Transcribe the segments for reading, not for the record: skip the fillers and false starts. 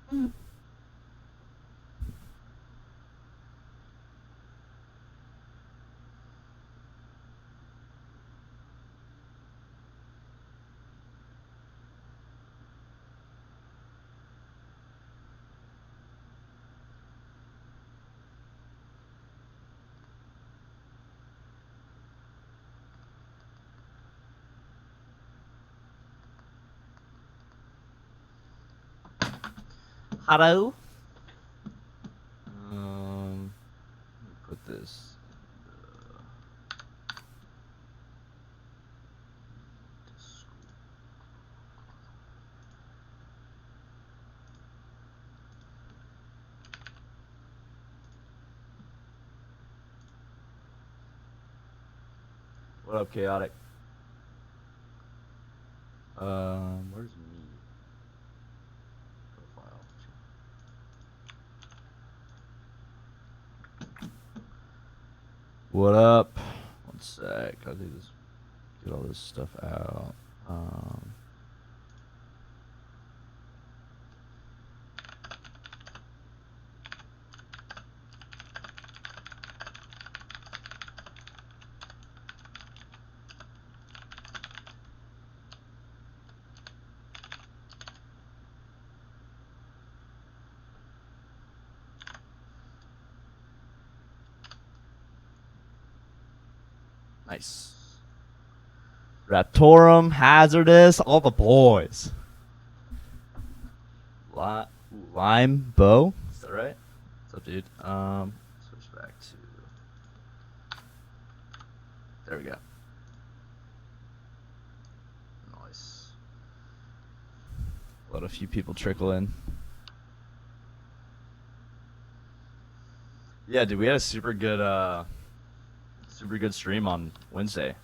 Hello. Put this. What up, Chaotic? Where's me? Profile. What up? One sec. I'll do this. Get all this stuff out. Nice. Raptorum, Hazardous, all the boys. Lime Bow? Is that right? What's up, dude? Switch back to. There we go. Nice. Let a few people trickle in. Yeah, dude, we had a super good stream on Wednesday.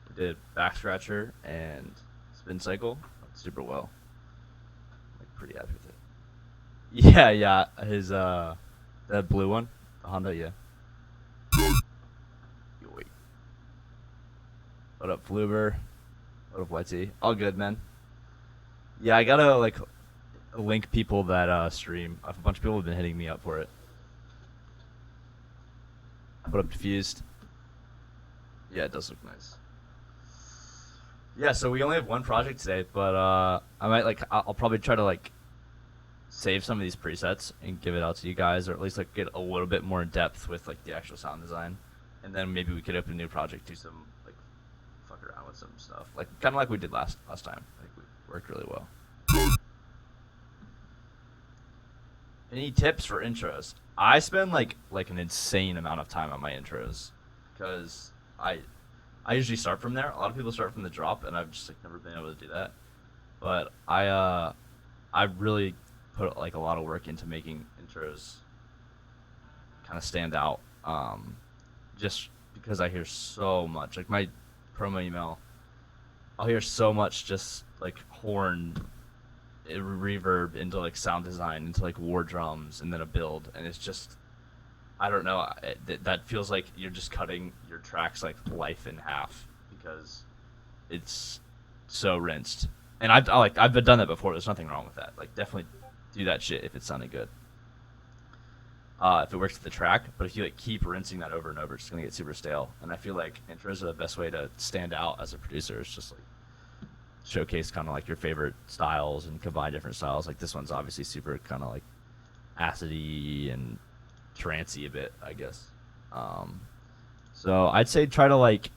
We did back scratcher and spin cycle super well. Like pretty happy with it. Yeah, his that blue one, the Honda, yeah. Wait. What up, Fluber? What up, Whitey? All good, man. Yeah, I gotta like link people that stream. A bunch of people have been hitting me up for it. What up, Diffused? Yeah, it does look nice. Yeah, so we only have one project today, but I might like I'll probably try to like save some of these presets and give it out to you guys, or at least like get a little bit more in depth with like the actual sound design, and then maybe we could open a new project, do some like fuck around with some stuff, like kind of like we did last time. Like we worked really well. Any tips for intros? I spend like an insane amount of time on my intros because I usually start from there. A lot of people start from the drop, and I've just like never been able to do that. But I really put like a lot of work into making intros kind of stand out. Just because I hear so much, like my promo email, I'll hear so much just like horn reverb into like sound design, into like war drums, and then a build, and it's just I don't know. That feels like you're just cutting your track's like life in half because it's so rinsed. And I've done that before. There's nothing wrong with that. Like definitely do that shit if it's sounding good. If it works with the track, but if you like keep rinsing that over and over, it's gonna get super stale. And I feel like intros are the best way to stand out as a producer. It's just like showcase kind of like your favorite styles and combine different styles. Like this one's obviously super kind of like acidy and trancey a bit, I guess. So I'd say try to like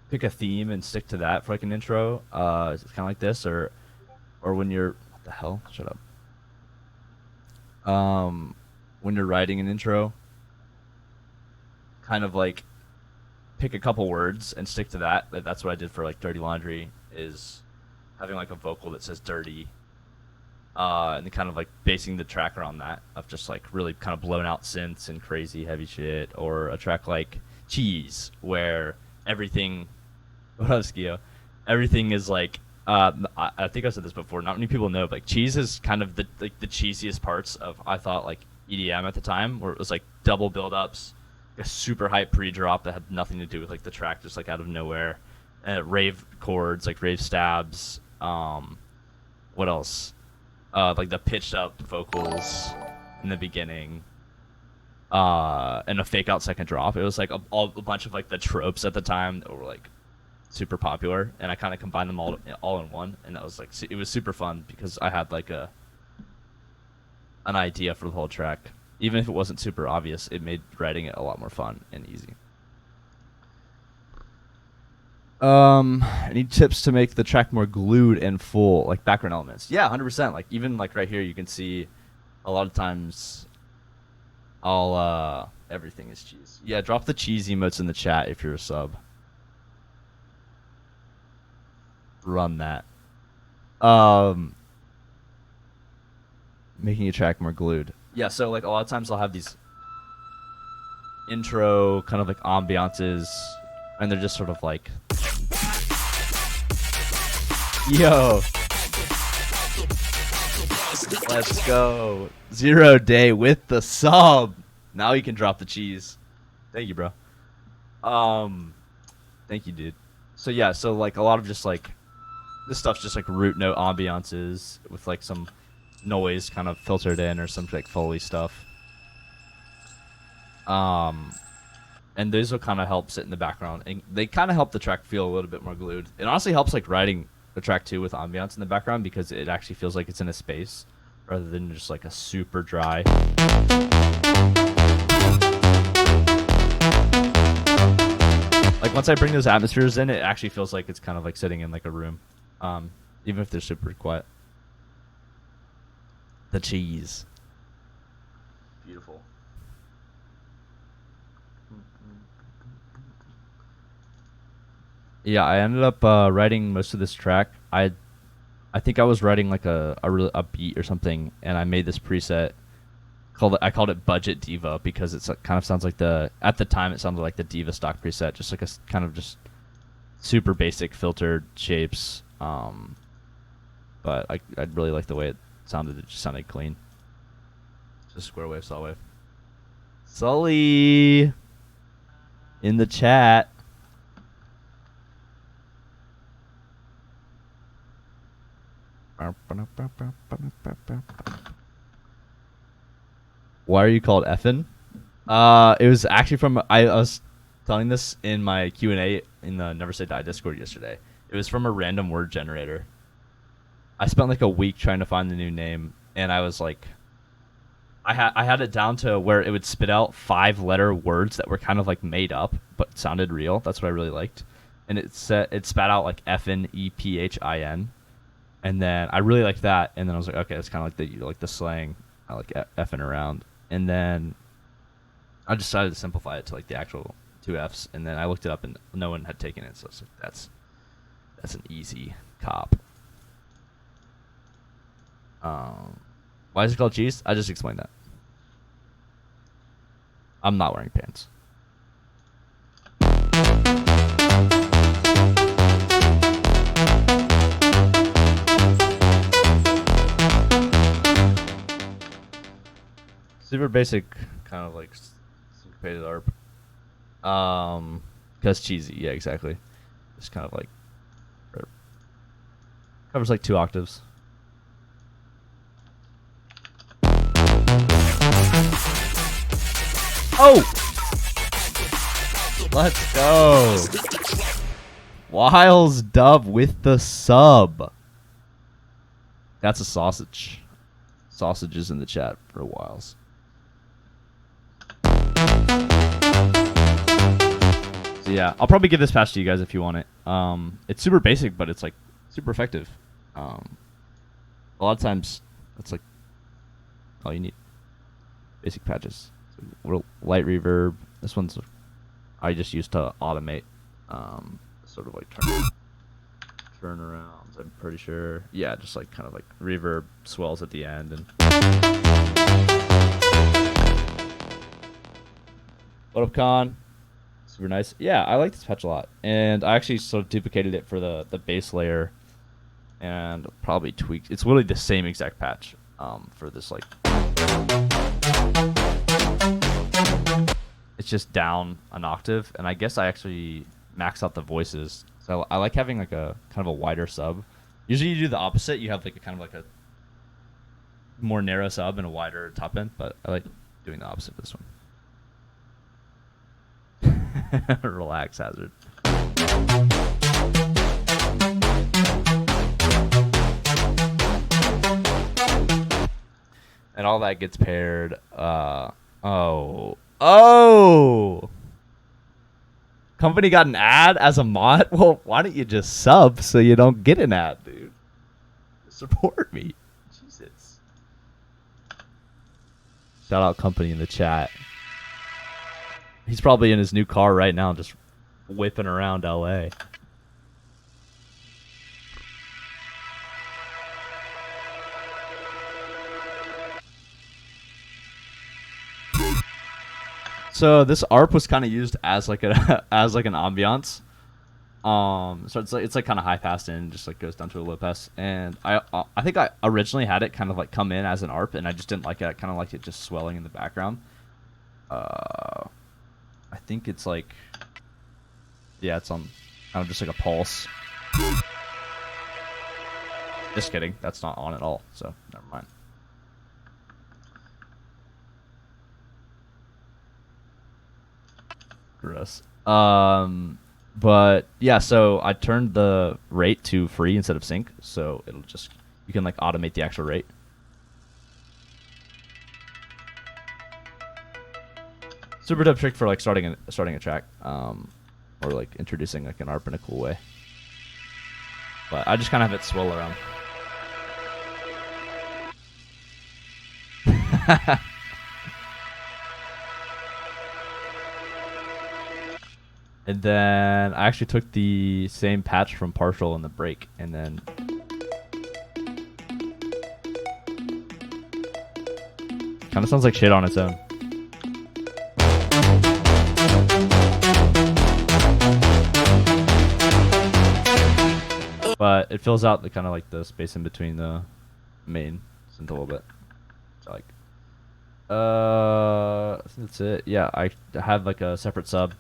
pick a theme and stick to that for like an intro. It's kind of like this, or when you're what the hell? Shut up. When you're writing an intro, kind of like pick a couple words and stick to that. That's what I did for like Dirty Laundry, is having like a vocal that says dirty, and then kind of like basing the track around that, of just like really kind of blown out synths and crazy heavy shit, or a track like Cheese, where everything, what else, Gio? Everything is like, I think I said this before. Not many people know, but like Cheese is kind of the cheesiest parts of, I thought, like EDM at the time, where it was like double build-ups, a super hype pre-drop that had nothing to do with like the track, just like out of nowhere, rave chords, like rave stabs. What else? like the pitched up vocals in the beginning, and a fake out second drop. It was like a bunch of like the tropes at the time that were like super popular, and I kind of combined them all in one, and that was like it was super fun because I had like an idea for the whole track. Even if it wasn't super obvious, it made writing it a lot more fun and easy. Any tips to make the track more glued and full, like background elements? Yeah, 100%. Like even like right here, you can see a lot of times I'll everything is cheese. Yeah, drop the cheese emotes in the chat if you're a sub. Run that. Making a track more glued. Yeah, so like a lot of times I'll have these intro kind of like ambiances, and they're just sort of like, yo, let's go. 0 day with the sub. Now you can drop the cheese. Thank you, bro. Thank you, dude. So yeah, so like a lot of just like this stuff's just like root note ambiances with like some noise kind of filtered in or some like Foley stuff. And those will kind of help sit in the background, and they kind of help the track feel a little bit more glued. It honestly helps like writing the track too with ambiance in the background because it actually feels like it's in a space rather than just like a super dry. Like once I bring those atmospheres in, it actually feels like it's kind of like sitting in like a room, even if they're super quiet. The cheese. Beautiful. Yeah, I ended up writing most of this track. I think I was writing like a beat or something, and I made this preset. I called it Budget Diva because it kind of sounds like at the time it sounded like the Diva stock preset, just like a kind of just super basic filtered shapes. But I really like the way it sounded. It just sounded clean. Just square wave, saw wave. Sully in the chat. Why are you called Effin? It was actually from I was telling this in my Q&A in the Never Say Die Discord yesterday. It was from a random word generator. I spent like a week trying to find the new name, and I was like, I had it down to where it would spit out 5-letter words that were kind of like made up but sounded real. That's what I really liked, and it spat out like Effin, EPHIN. And then I really liked that, and then I was like, okay, that's kind of like the slang, I like effing around. And then I decided to simplify it to like the actual 2 Fs, and then I looked it up, and no one had taken it, so I was like, that's an easy cop. Why is it called cheese? I just explained that. I'm not wearing pants. Super basic, kind of like syncopated ARP. Because cheesy, yeah, exactly. Just kind of like covers like 2 octaves. Oh! Let's go! Wiles Dub with the sub. That's a sausage. Sausages in the chat for Wiles. So yeah, I'll probably give this patch to you guys if you want it. It's super basic, but it's like super effective. A lot of times, that's like all you need. Basic patches. So little light reverb. This one's I just used to automate, sort of like turnarounds. I'm pretty sure. Yeah, just like kind of like reverb swells at the end and. What up, Con? Super nice. Yeah, I like this patch a lot, and I actually sort of duplicated it for the base layer, and probably tweaked. It's literally the same exact patch for this like. It's just down an octave, and I guess I actually maxed out the voices. So I like having like a kind of a wider sub. Usually you do the opposite. You have like a kind of like a more narrow sub and a wider top end, but I like doing the opposite of this one. Relax, Hazard. And all that gets paired. Oh. Company got an ad as a mod? Well, why don't you just sub so you don't get an ad, dude? Support me. Jesus. Shout out company in the chat. He's probably in his new car right now just whipping around LA. So this ARP was kind of used as like a as like an ambiance. So it's like kind of high pass and just like goes down to a low pass. And I think I originally had it kind of like come in as an ARP, and I just didn't like it. I kind of liked it just swelling in the background. I think it's like, yeah, it's on kind of just like a pulse. Just kidding, that's not on at all. So never mind. Gross. But yeah, so I turned the rate to free instead of sync, so it'll just, you can like automate the actual rate. Super dope trick for like starting a track, or like introducing like an ARP in a cool way. But I just kind of have it swirl around. And then I actually took the same patch from partial in the break, and then kind of sounds like shit on its own. But it fills out the kind of like the space in between the main synth a little bit. So like, I think that's it. Yeah, I had like a separate sub.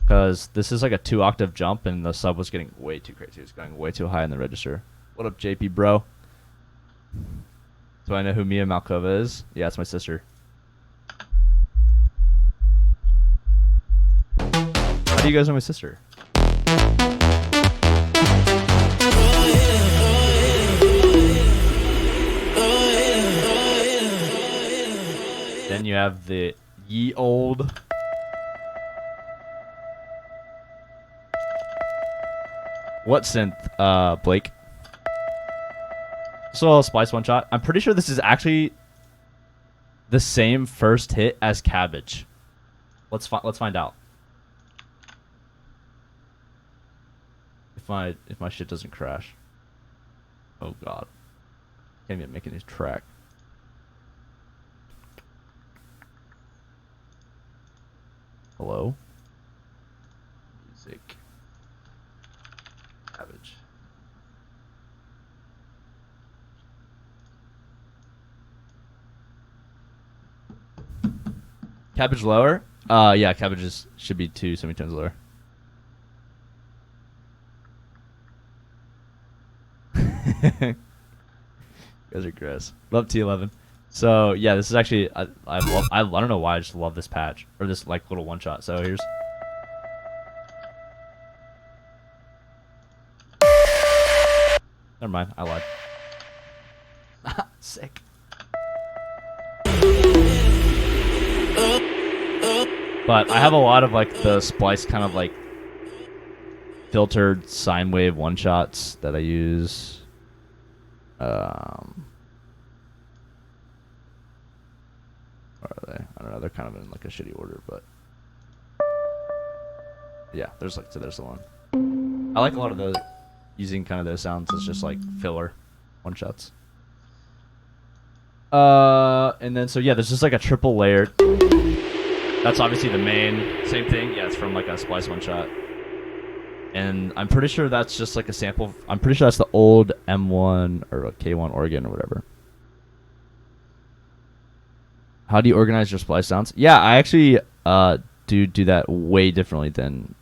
Because this is like a 2-octave jump, and the sub was getting way too crazy. It was going way too high in the register. What up, JP, bro? Do I know who Mia Malkova is? Yeah, it's my sister. How do you guys know my sister? Then you have the ye old... What synth, Blake? So Splice one shot. I'm pretty sure this is actually the same first hit as Cabbage. Let's find out. If my shit doesn't crash. Oh god. Can't even make any track. Hello? Music. Cabbage. Cabbage lower? Yeah, Cabbage should be 2 semitones lower. You guys are gross. Love T11. So yeah, this is actually I don't know why I just love this patch or this like little one shot. So here's. Never mind, I lied. Sick. But I have a lot of like the splice kind of like filtered sine wave one shots that I use. Where are they? I don't know. They're kind of in like a shitty order, but yeah, there's the one. I like a lot of those. Using kind of those sounds as just like filler one shots. And then so yeah, there's just like a triple layered. That's obviously the main. Same thing. Yeah, it's from like a Splice one shot. And I'm pretty sure that's just like a sample. I'm pretty sure that's the old M1 or K1 organ or whatever. How do you organize your Splice sounds? Yeah, I actually do that way differently than.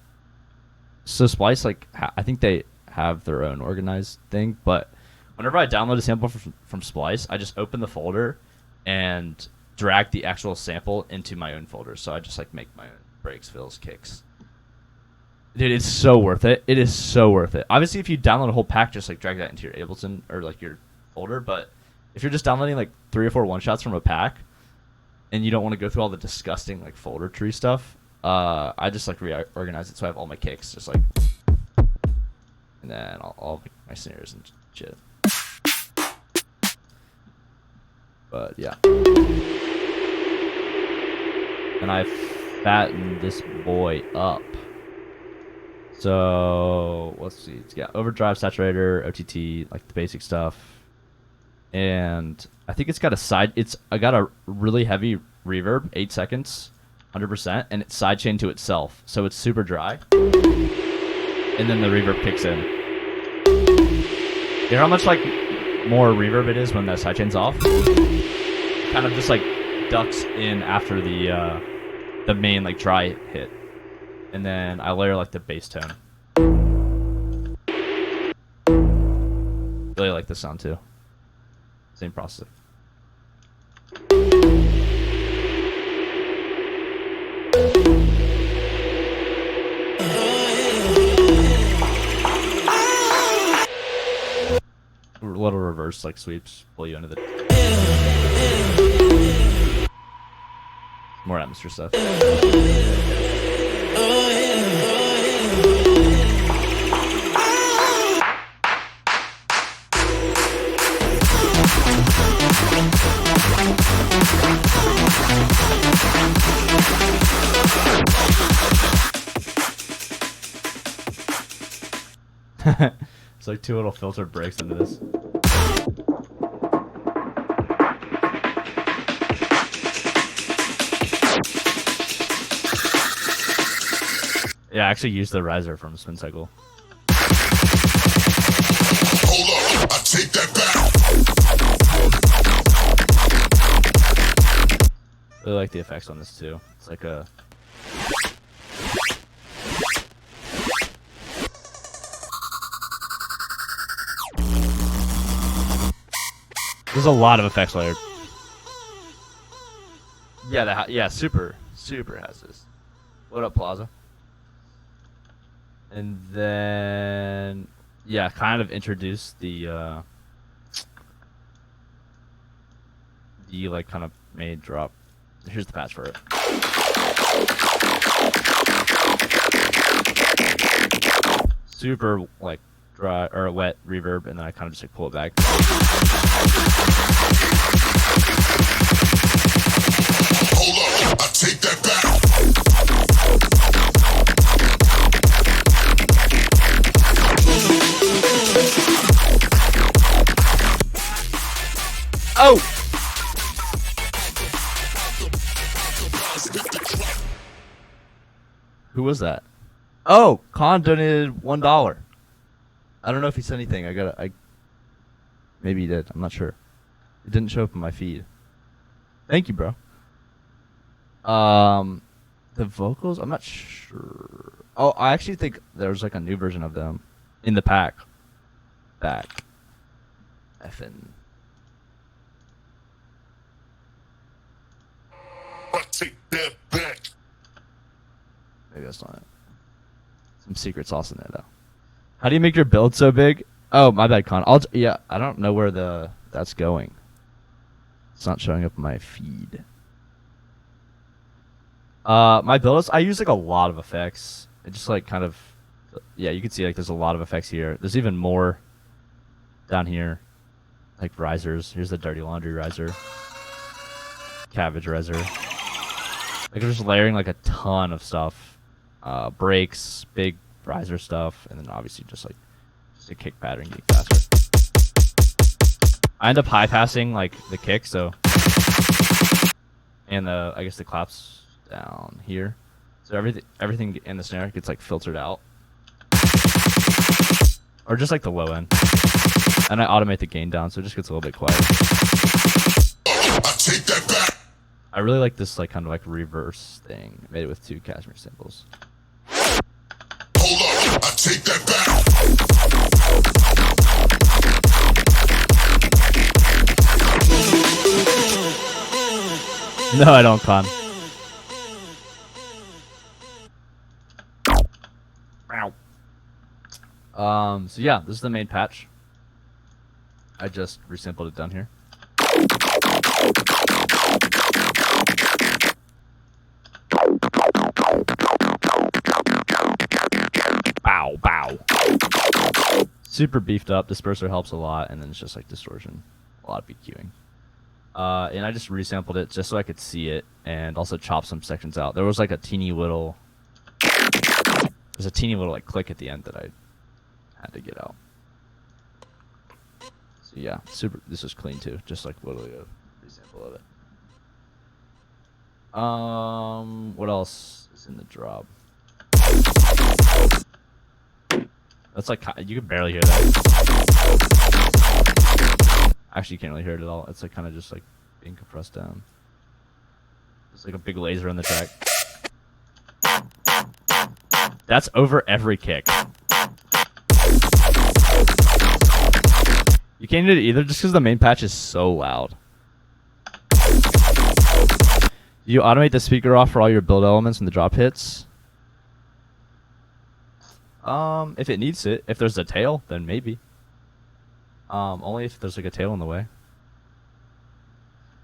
So Splice, like I think they have their own organized thing, but Whenever I download a sample from Splice, I just open the folder and drag the actual sample into my own folder. So I just like make my own breaks, fills, kicks. Dude, it's so worth it. It is so worth it. Obviously, if you download a whole pack, just like drag that into your Ableton or like your folder. But if you're just downloading like 3 or 4 one-shots from a pack, and you don't want to go through all the disgusting like folder tree stuff, I just like reorganize it so I have all my kicks just like, and then all my snares and shit. But yeah, and I fattened this boy up. So let's see, it's got overdrive, saturator, OTT, like the basic stuff, and I think it's got I got a really heavy reverb, 8 seconds, 100%, and it's sidechained to itself, so it's super dry, and then the reverb kicks in. You know how much like more reverb it is when the sidechain's off? Kind of just like ducks in after the main like dry hit. And then I layer like the bass tone. Really like the sound too. Same process. Little reverse like sweeps pull you into the more atmosphere stuff. It's like 2 little filter breaks into this. Yeah, I actually used the riser from Spin Cycle. Hold up, I take that back. Really like the effects on this too. It's like a there's a lot of effects layered. Yeah, yeah, super has this. What up, Plaza? And then, yeah, kind of introduce the like kind of made drop. Here's the patch for it. Super like dry or wet reverb, and then I kind of just like pull it back. Hold up, I take that back. Oh! Who was that? Oh, Khan donated $1. I don't know if he said anything. Maybe he did. I'm not sure. It didn't show up in my feed. Thank you, bro. The vocals, I'm not sure. Oh, I actually think there's like a new version of them in the pack. Effin. I take that back. Maybe that's not it. Some secret sauce in there though. How do you make your build so big? Oh, my bad, Con. Yeah, I don't know where that's going. It's not showing up in my feed. My builds, I use like a lot of effects. It just like kind of, yeah, you can see like there's a lot of effects here. There's even more down here, like risers. Here's the Dirty Laundry riser, Cabbage riser. Like I'm just layering like a ton of stuff, breaks, big riser stuff, and then obviously just a kick pattern getting faster. I end up high passing like the kick, so, and I guess the claps down here, so everything in the snare gets like filtered out, or just like the low end, and I automate the gain down so it just gets a little bit quieter. I take that back. I really like this like kind of like reverse thing. I made it with 2 Cashmere cymbals. Hold up, I take that back. No, I don't, Con. So yeah, this is the main patch. I just resampled it down here. Bow, bow. Super beefed up. Disperser helps a lot, and then it's just like distortion, a lot of BQing. And I just resampled it just so I could see it, and also chop some sections out. There was like a teeny little, there's a teeny little like click at the end that I had to get out. So yeah, super. This is clean too, just like literally a resample of it. What else is in the drop? That's like, you can barely hear that. Actually, you can't really hear it at all. It's like kind of just like being compressed down. There's like a big laser on the track. That's over every kick. You can't hear it either just because the main patch is so loud. You automate the speaker off for all your build elements when the drop hits? If it needs it. If there's a tail, then maybe. Only if there's like a tail in the way.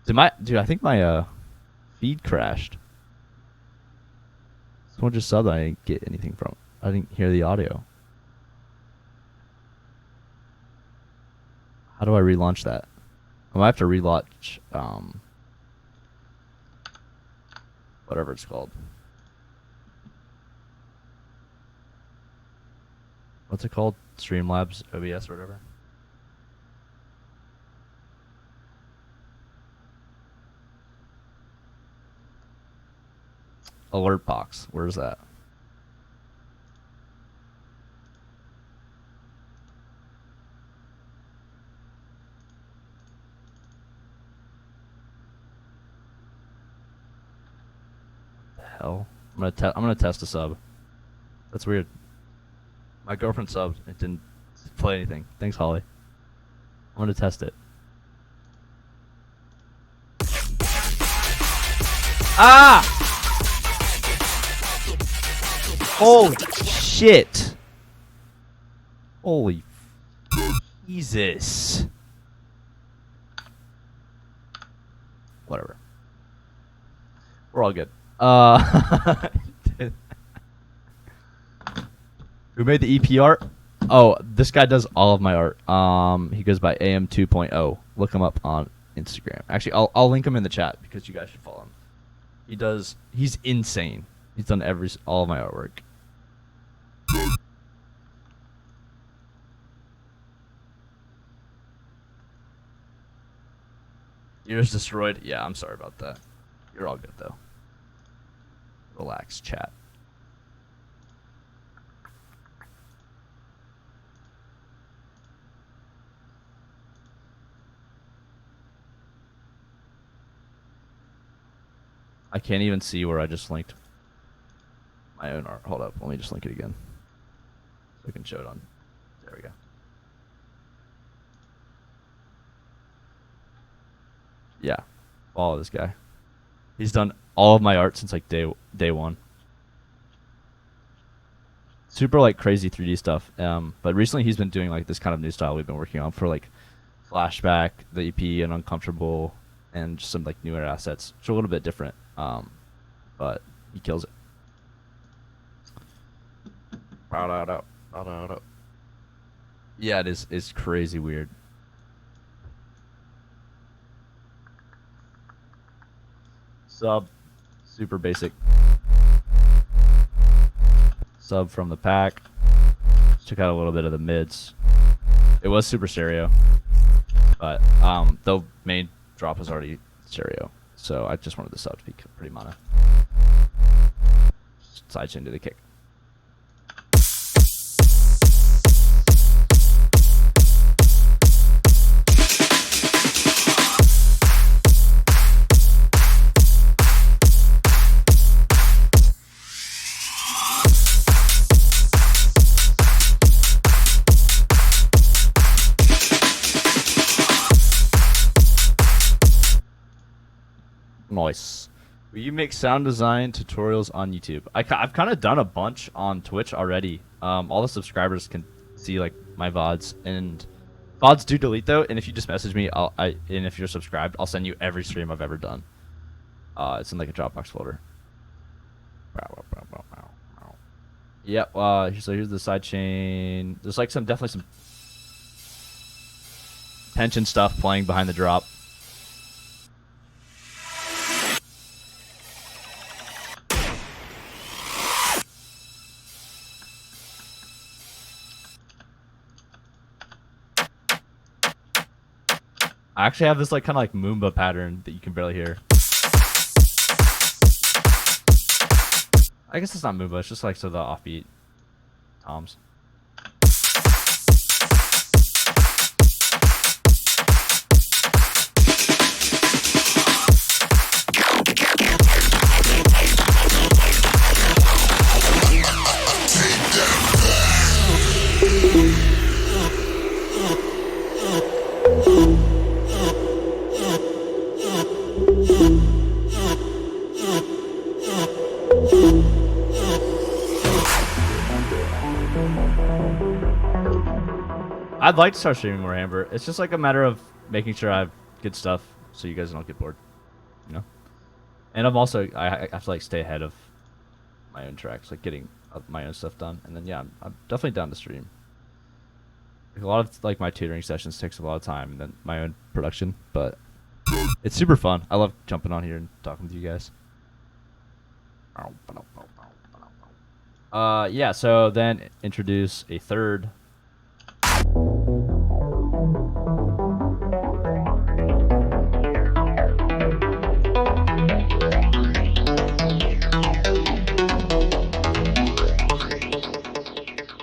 Dude, I think my feed crashed. Someone just subbed. I didn't get anything from. I didn't hear the audio. How do I relaunch that? I might have to relaunch whatever it's called. What's it called? Streamlabs OBS or whatever. Alert box. Where's that? What the hell? I'm gonna test a sub. That's weird. My girlfriend subbed. It didn't play anything. Thanks, Holly. I'm gonna test it. Ah! Holy shit! Holy Jesus! Whatever. We're all good. Who made the EP art? Oh, this guy does all of my art. He goes by AM 2.0. Look him up on Instagram. Actually, I'll link him in the chat because you guys should follow him. He's insane. He's done all of my artwork. Ears destroyed? Yeah, I'm sorry about that. You're all good though. Relax, chat. I can't even see where I just linked my own art. Hold up, let me just link it again. So I can show it on. There we go. Yeah, follow this guy. He's done all of my art since like day one. Super like crazy 3D stuff. But recently he's been doing like this kind of new style we've been working on for like Flashback, the EP, and Uncomfortable, and just some like newer assets, which are a little bit different. But he kills it. Yeah, it is. It's crazy weird. Sub, super basic. Sub from the pack. Took out a little bit of the mids. It was super stereo, but the main drop was already stereo, so I just wanted the sub to be pretty mono. Sidechain to the kick. Nice. Will you make sound design tutorials on YouTube? I've kind of done a bunch on Twitch already. All the subscribers can see like my VODs, and VODs do delete though. And if you just message me, and if you're subscribed, I'll send you every stream I've ever done. It's in like a Dropbox folder. Yep. So here's the side chain. There's like definitely some tension stuff playing behind the drop. I actually have this like kind of like Moomba pattern that you can barely hear. I guess it's not Moomba, it's just like the offbeat toms. I'd like to start streaming more, Amber. It's just like a matter of making sure I have good stuff so you guys don't get bored, you know? And I'm also, I have to like stay ahead of my own tracks, like getting my own stuff done. And then, yeah, I'm definitely down to stream. Like, a lot of like my tutoring sessions takes a lot of time, and then my own production, but it's super fun. I love jumping on here and talking with you guys. Yeah, so then introduce a third.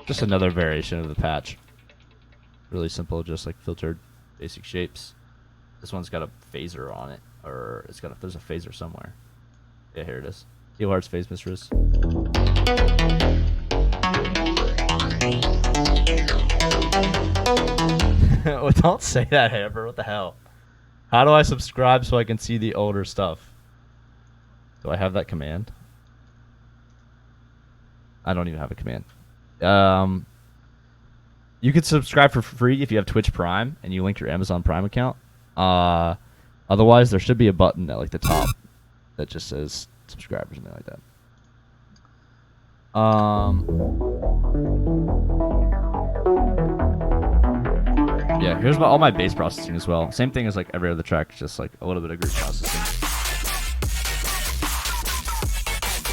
Just another variation of the patch. Really simple, just like filtered basic shapes. This one's got a phaser on it, or there's a phaser somewhere. Yeah, here it is. Heel Hearts Phase Mistress. Well, don't say that, Amber. What the hell? How do I subscribe so I can see the older stuff? Do I have that command? I don't even have a command. You could subscribe for free if you have Twitch Prime and you link your Amazon Prime account. Otherwise, there should be a button at like the top that just says subscribe or something like that. Yeah, here's all my bass processing as well. Same thing as like every other track, just like a little bit of group processing.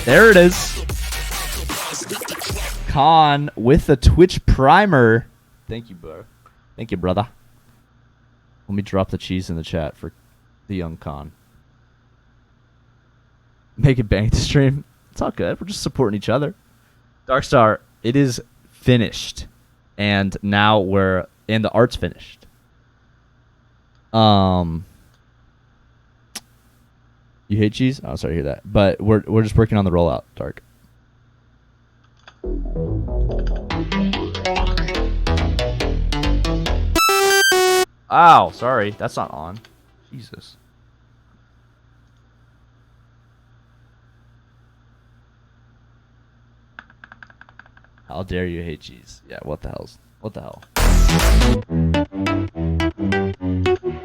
There it is. Con with the Twitch primer. Thank you, bro. Thank you, brother. Let me drop the cheese in the chat for the young Con. Make it bank to stream. It's all good. We're just supporting each other. Darkstar, it is finished. And now the art's finished. You hate cheese? Oh, sorry to hear that. But we're just working on the rollout, Dark. Ow, sorry. That's not on. Jesus. How dare you hate cheese? Yeah, what the hell?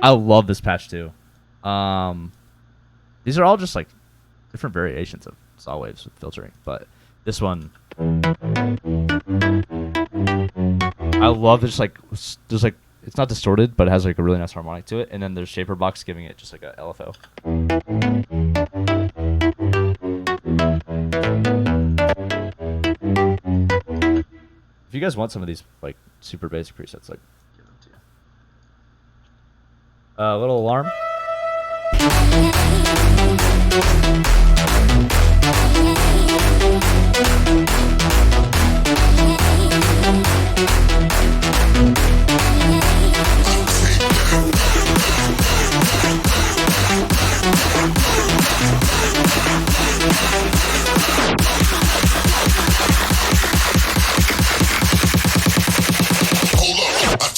I love this patch too. These are all just like different variations of saw waves with filtering, but this one I love. There's like it's not distorted, but it has like a really nice harmonic to it, and then there's Shaper Box giving it just like a LFO. If you guys want some of these like super basic presets, like give them to you. A little alarm.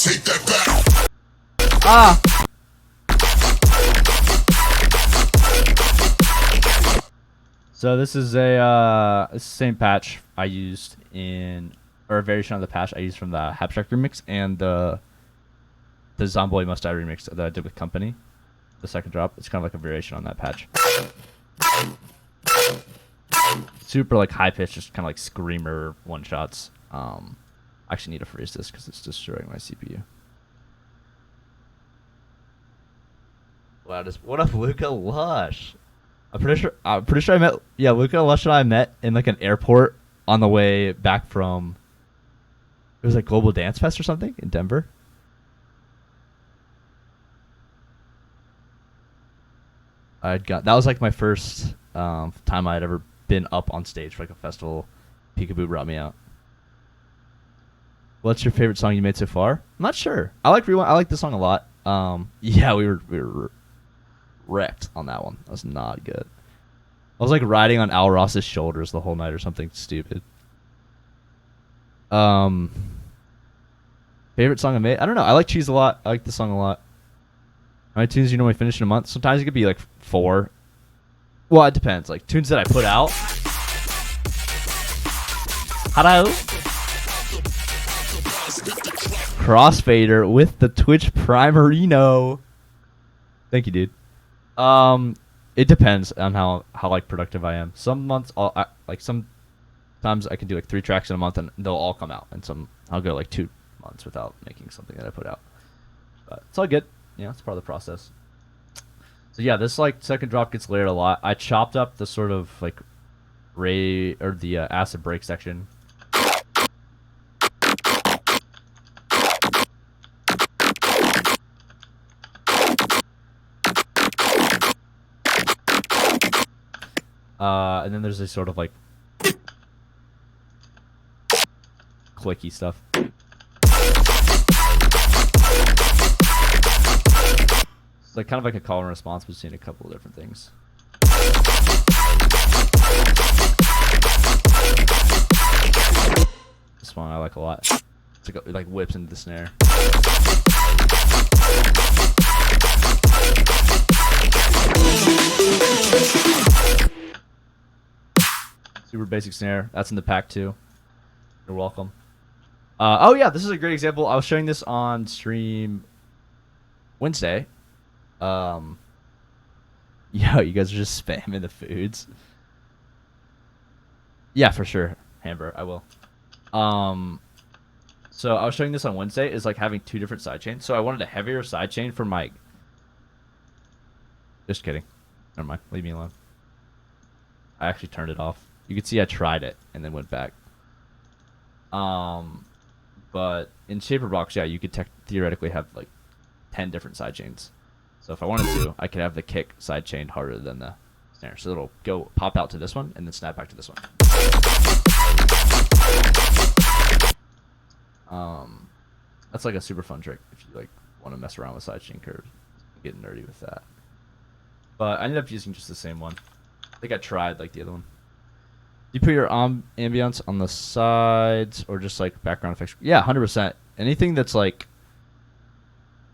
Take that back. So this is it's the same patch I used in, or a variation of the patch I used from the Abstract remix and the Zomboid Must Die remix that I did with Company. The second drop. It's kind of like a variation on that patch. Super like high pitched, just kind of like screamer one shots. I actually need to freeze this because it's destroying my CPU. Wow, what up, Luca Lush? I'm pretty sure I met Luca Lush and I met in like an airport on the way back from, it was like Global Dance Fest or something in Denver. That was like my first time I'd ever been up on stage for like a festival. Peekaboo brought me out. What's your favorite song you made so far? I'm not sure. I like Rewind. I like this song a lot. Yeah, we were wrecked on that one. That was not good. I was like riding on Al Ross's shoulders the whole night or something stupid. Favorite song I made? I don't know. I like Cheese a lot. I like the song a lot. How many tunes you normally finish in a month? Sometimes it could be like 4. Well, it depends. Like tunes that I put out. Hello. Crossfader with the Twitch Primerino. Thank you, dude. It depends on how like productive I am. Some months sometimes I can do like 3 tracks in a month and they'll all come out, and some I'll go like 2 months without making something that I put out. But it's all good. You know, it's part of the process. So yeah, this like second drop gets layered a lot. I chopped up the sort of like the acid break section. And then there's this sort of like clicky stuff. It's like kind of like a call and response between a couple of different things. This one I like a lot. It's like it like whips into the snare. Super basic snare. That's in the pack too. You're welcome. Oh yeah, this is a great example. I was showing this on stream Wednesday. Yeah, you guys are just spamming the foods. Yeah, for sure, Hamber. I will. So I was showing this on Wednesday. Is like having 2 different sidechains. So I wanted a heavier sidechain for my. Just kidding. Never mind. Leave me alone. I actually turned it off. You can see I tried it and then went back. But in Shaperbox, yeah, you could theoretically have like 10 different sidechains. So if I wanted to, I could have the kick sidechained harder than the snare. So it'll go pop out to this one and then snap back to this one. That's like a super fun trick if you like want to mess around with sidechain curves. Get nerdy with that. But I ended up using just the same one. I think I tried like the other one. Do you put your ambience on the sides or just like background effects? Yeah, 100%. Anything that's like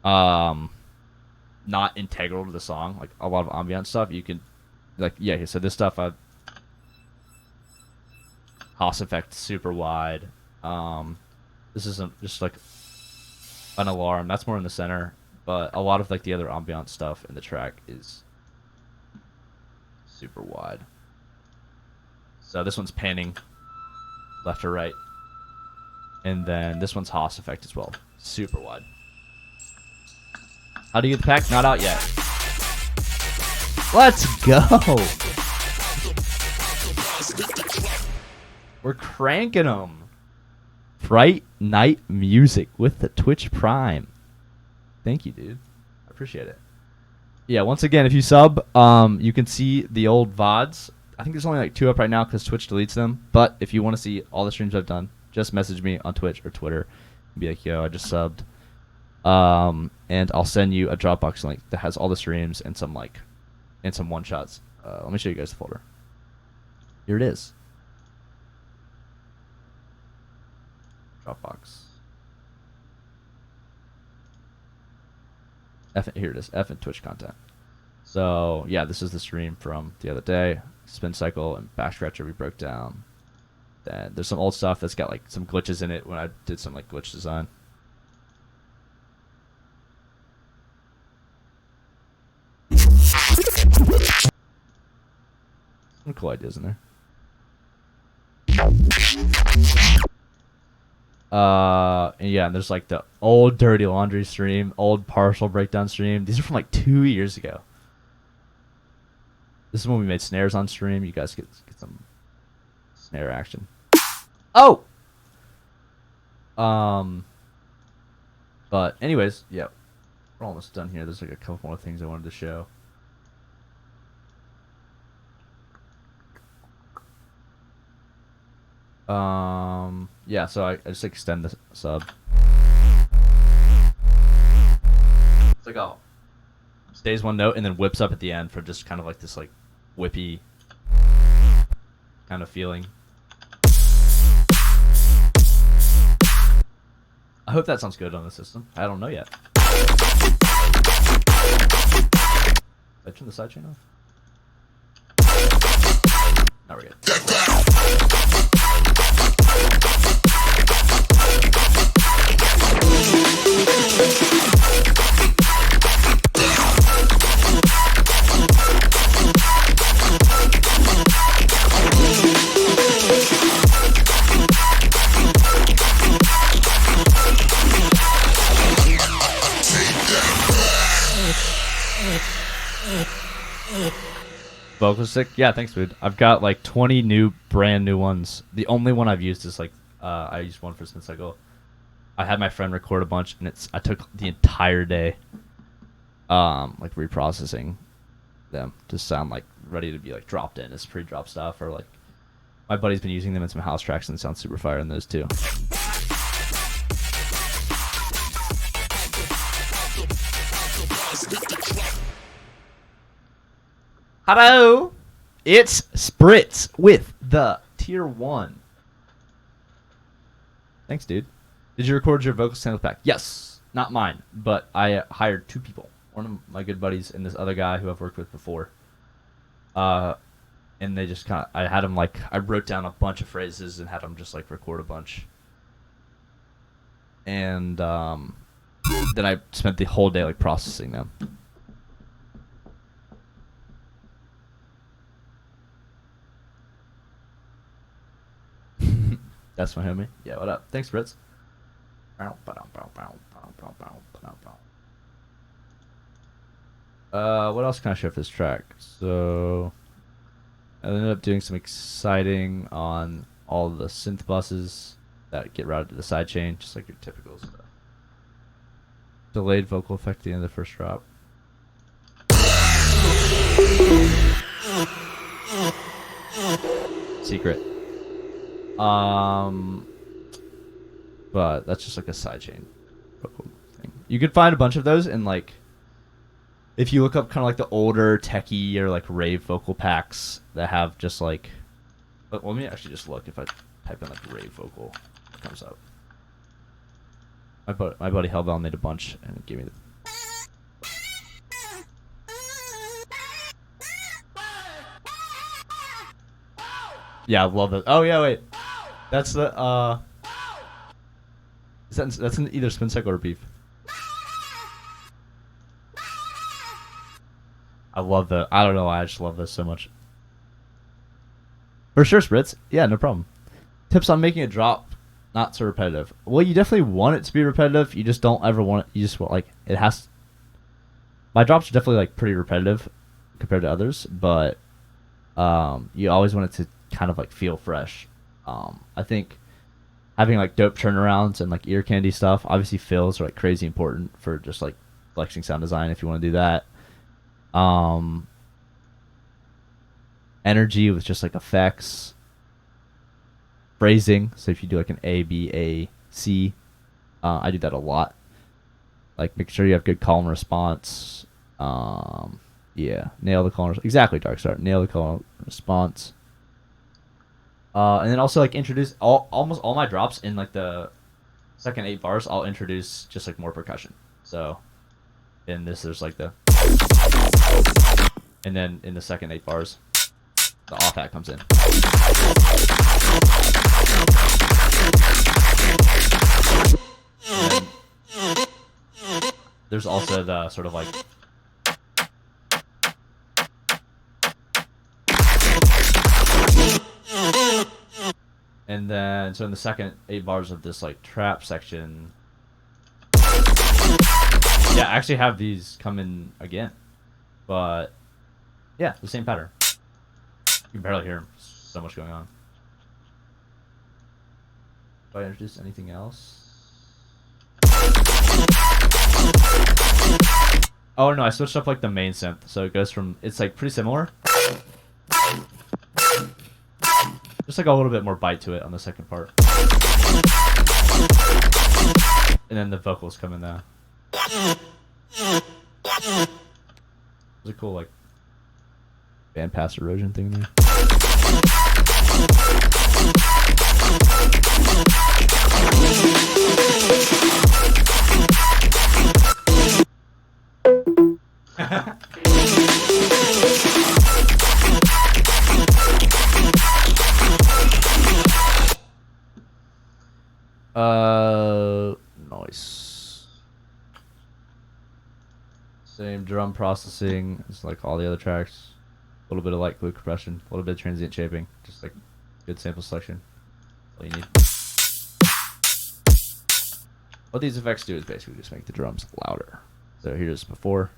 not integral to the song, like a lot of ambiance stuff, you can like so this stuff Haas effect super wide. This isn't just like an alarm. That's more in the center, but a lot of like the other ambiance stuff in the track is super wide. So this one's panning left or right. And then this one's Haas effect as well. Super wide. How do you get the pack? Not out yet. Let's go. We're cranking them. Fright Night Music with the Twitch Prime. Thank you, dude. I appreciate it. Yeah, once again, if you sub, you can see the old VODs. I think there's only like 2 up right now because Twitch deletes them. But if you want to see all the streams I've done, just message me on Twitch or Twitter and be like, yo, I just subbed. And I'll send you a Dropbox link that has all the streams and some one shots. Let me show you guys the folder. Here it is. Dropbox. Here it is. Effin Twitch content. So yeah, this is the stream from the other day. Spin cycle and back scratcher we broke down. Then there's some old stuff that's got like some glitches in it when I did some like glitch design. Some cool ideas in there. And yeah, and there's like the old dirty laundry stream, old partial breakdown stream. These are from like 2 years ago. This is when we made snares on stream. You guys get some snare action. Oh. But anyways, yeah, we're almost done here. There's like a couple more things I wanted to show. Yeah, so I just extend the sub. It's like, oh, stays one note and then whips up at the end for just kind of like this like whippy kind of feeling. I hope that sounds good on the system. I don't know yet. Did I turn the sidechain off? Now we're good. Vocal stick? Yeah, thanks, dude. I've got like 20 brand new ones. The only one I've used is like, I used one for spin cycle. I had my friend record a bunch, and I took the entire day, like reprocessing them to sound like ready to be like dropped in as pre-drop stuff, or like my buddy's been using them in some house tracks and it sounds super fire in those too. Hello, it's Spritz with the tier 1. Thanks, dude. Did you record your vocal sample pack? Yes, not mine, but I hired 2 people. One of my good buddies and this other guy who I've worked with before. And they just kind of, I had them like, I wrote down a bunch of phrases and had them just like record a bunch. And then I spent the whole day like processing them. That's my homie. Yeah, what up? Thanks, Fritz. What else can I show for this track? So I ended up doing some exciting on all the synth buses that get routed to the sidechain, just like your typical stuff. Delayed vocal effect at the end of the first drop. Secret. But that's just like a sidechain thing. You could find a bunch of those in like, if you look up kind of like the older techie or like rave vocal packs that have just like, but let me actually just look if I type in like rave vocal, it comes up. My buddy Hellbell made a bunch and gave me the. Yeah, I love it. Oh yeah, wait. That's the that's in either spin cycle or beef. I love the. I don't know why I just love this so much. For sure, Spritz. Yeah, no problem. Tips on making a drop not so repetitive. Well, you definitely want it to be repetitive. You just don't ever want it. You just want like it has. My drops are definitely like pretty repetitive compared to others, but you always want it to kind of like feel fresh. I think having like dope turnarounds and like ear candy stuff, obviously fills are like crazy important for just like flexing sound design if you want to do that. Energy with just like effects, phrasing. So if you do like an A B A C, I do that a lot. Like make sure you have good call and response. Yeah, nail the call and exactly, Darkstar. Nail the call and response. And then also like introduce almost all my drops in like the second 8 bars. I'll introduce just like more percussion. So in this, there's like the And then in the second 8 bars, the off hat comes in. There's also the sort of like and then so in the second 8 bars of this like trap section, yeah, I actually have these come in again, but yeah, the same pattern. You can barely hear them. So much going on. Do I introduce anything else? Oh no, I switched up like the main synth, so it goes from it's like pretty similar. Just like a little bit more bite to it on the second part. And then the vocals come in there. There's a cool like bandpass erosion thing there. Nice. Same drum processing as like all the other tracks. A little bit of light glue compression, a little bit of transient shaping, just like good sample selection. That's all you need. What these effects do is basically just make the drums louder. So here's before.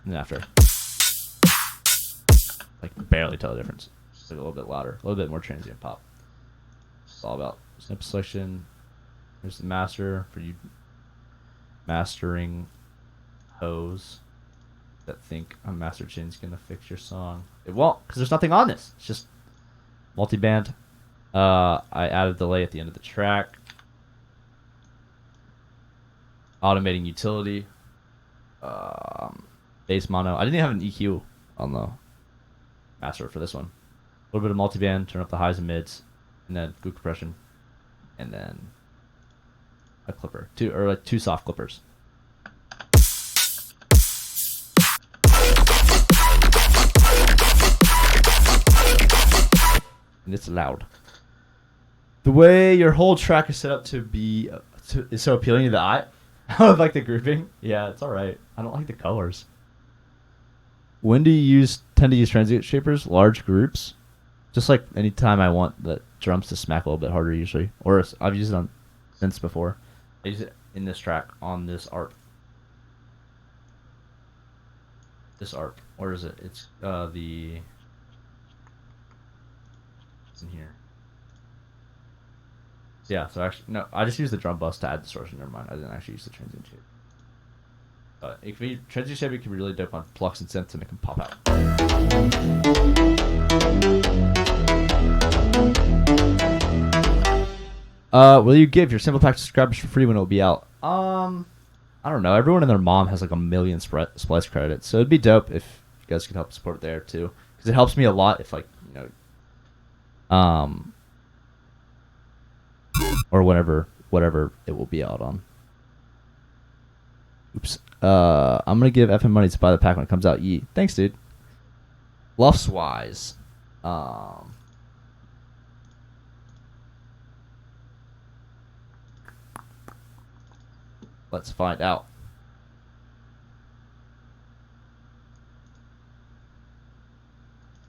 And after. Like barely tell the difference. Just like a little bit louder, a little bit more transient pop. It's all about sample selection. Here's the master for you mastering hoes that think a master chain's gonna fix your song. It won't, because there's nothing on this. It's just multi-band. I added delay at the end of the track. Automating utility. Bass mono. I didn't even have an EQ on the master for this one. A little bit of multi-band, turn up the highs and mids, and then glue compression, and then a clipper, two soft clippers. And it's loud. The way your whole track is set up to be is so appealing to the eye. I would like the grouping. Yeah, it's all right. I don't like the colors. When do you tend to use transient shapers? Large groups. Just like anytime I want the drums to smack a little bit harder usually. Or I've used it on synths before. I use it in this track on this arc. This arc. Where is it? It's it's in here. Yeah, so actually no, I just used the drum bus to add distortion. Never mind. I didn't actually use the transient shape. It can be transient shaping can be really dope on plucks and synths to make them pop out. Will you give your Simple Pack subscribers for free when it will be out? I don't know. Everyone and their mom has like a million Splice credits, so it'd be dope if you guys could help support there too, because it helps me a lot if like or whatever it will be out on. Oops. I'm gonna give Effin money to buy the pack when it comes out. Yee. Thanks, dude. Luffs wise, let's find out.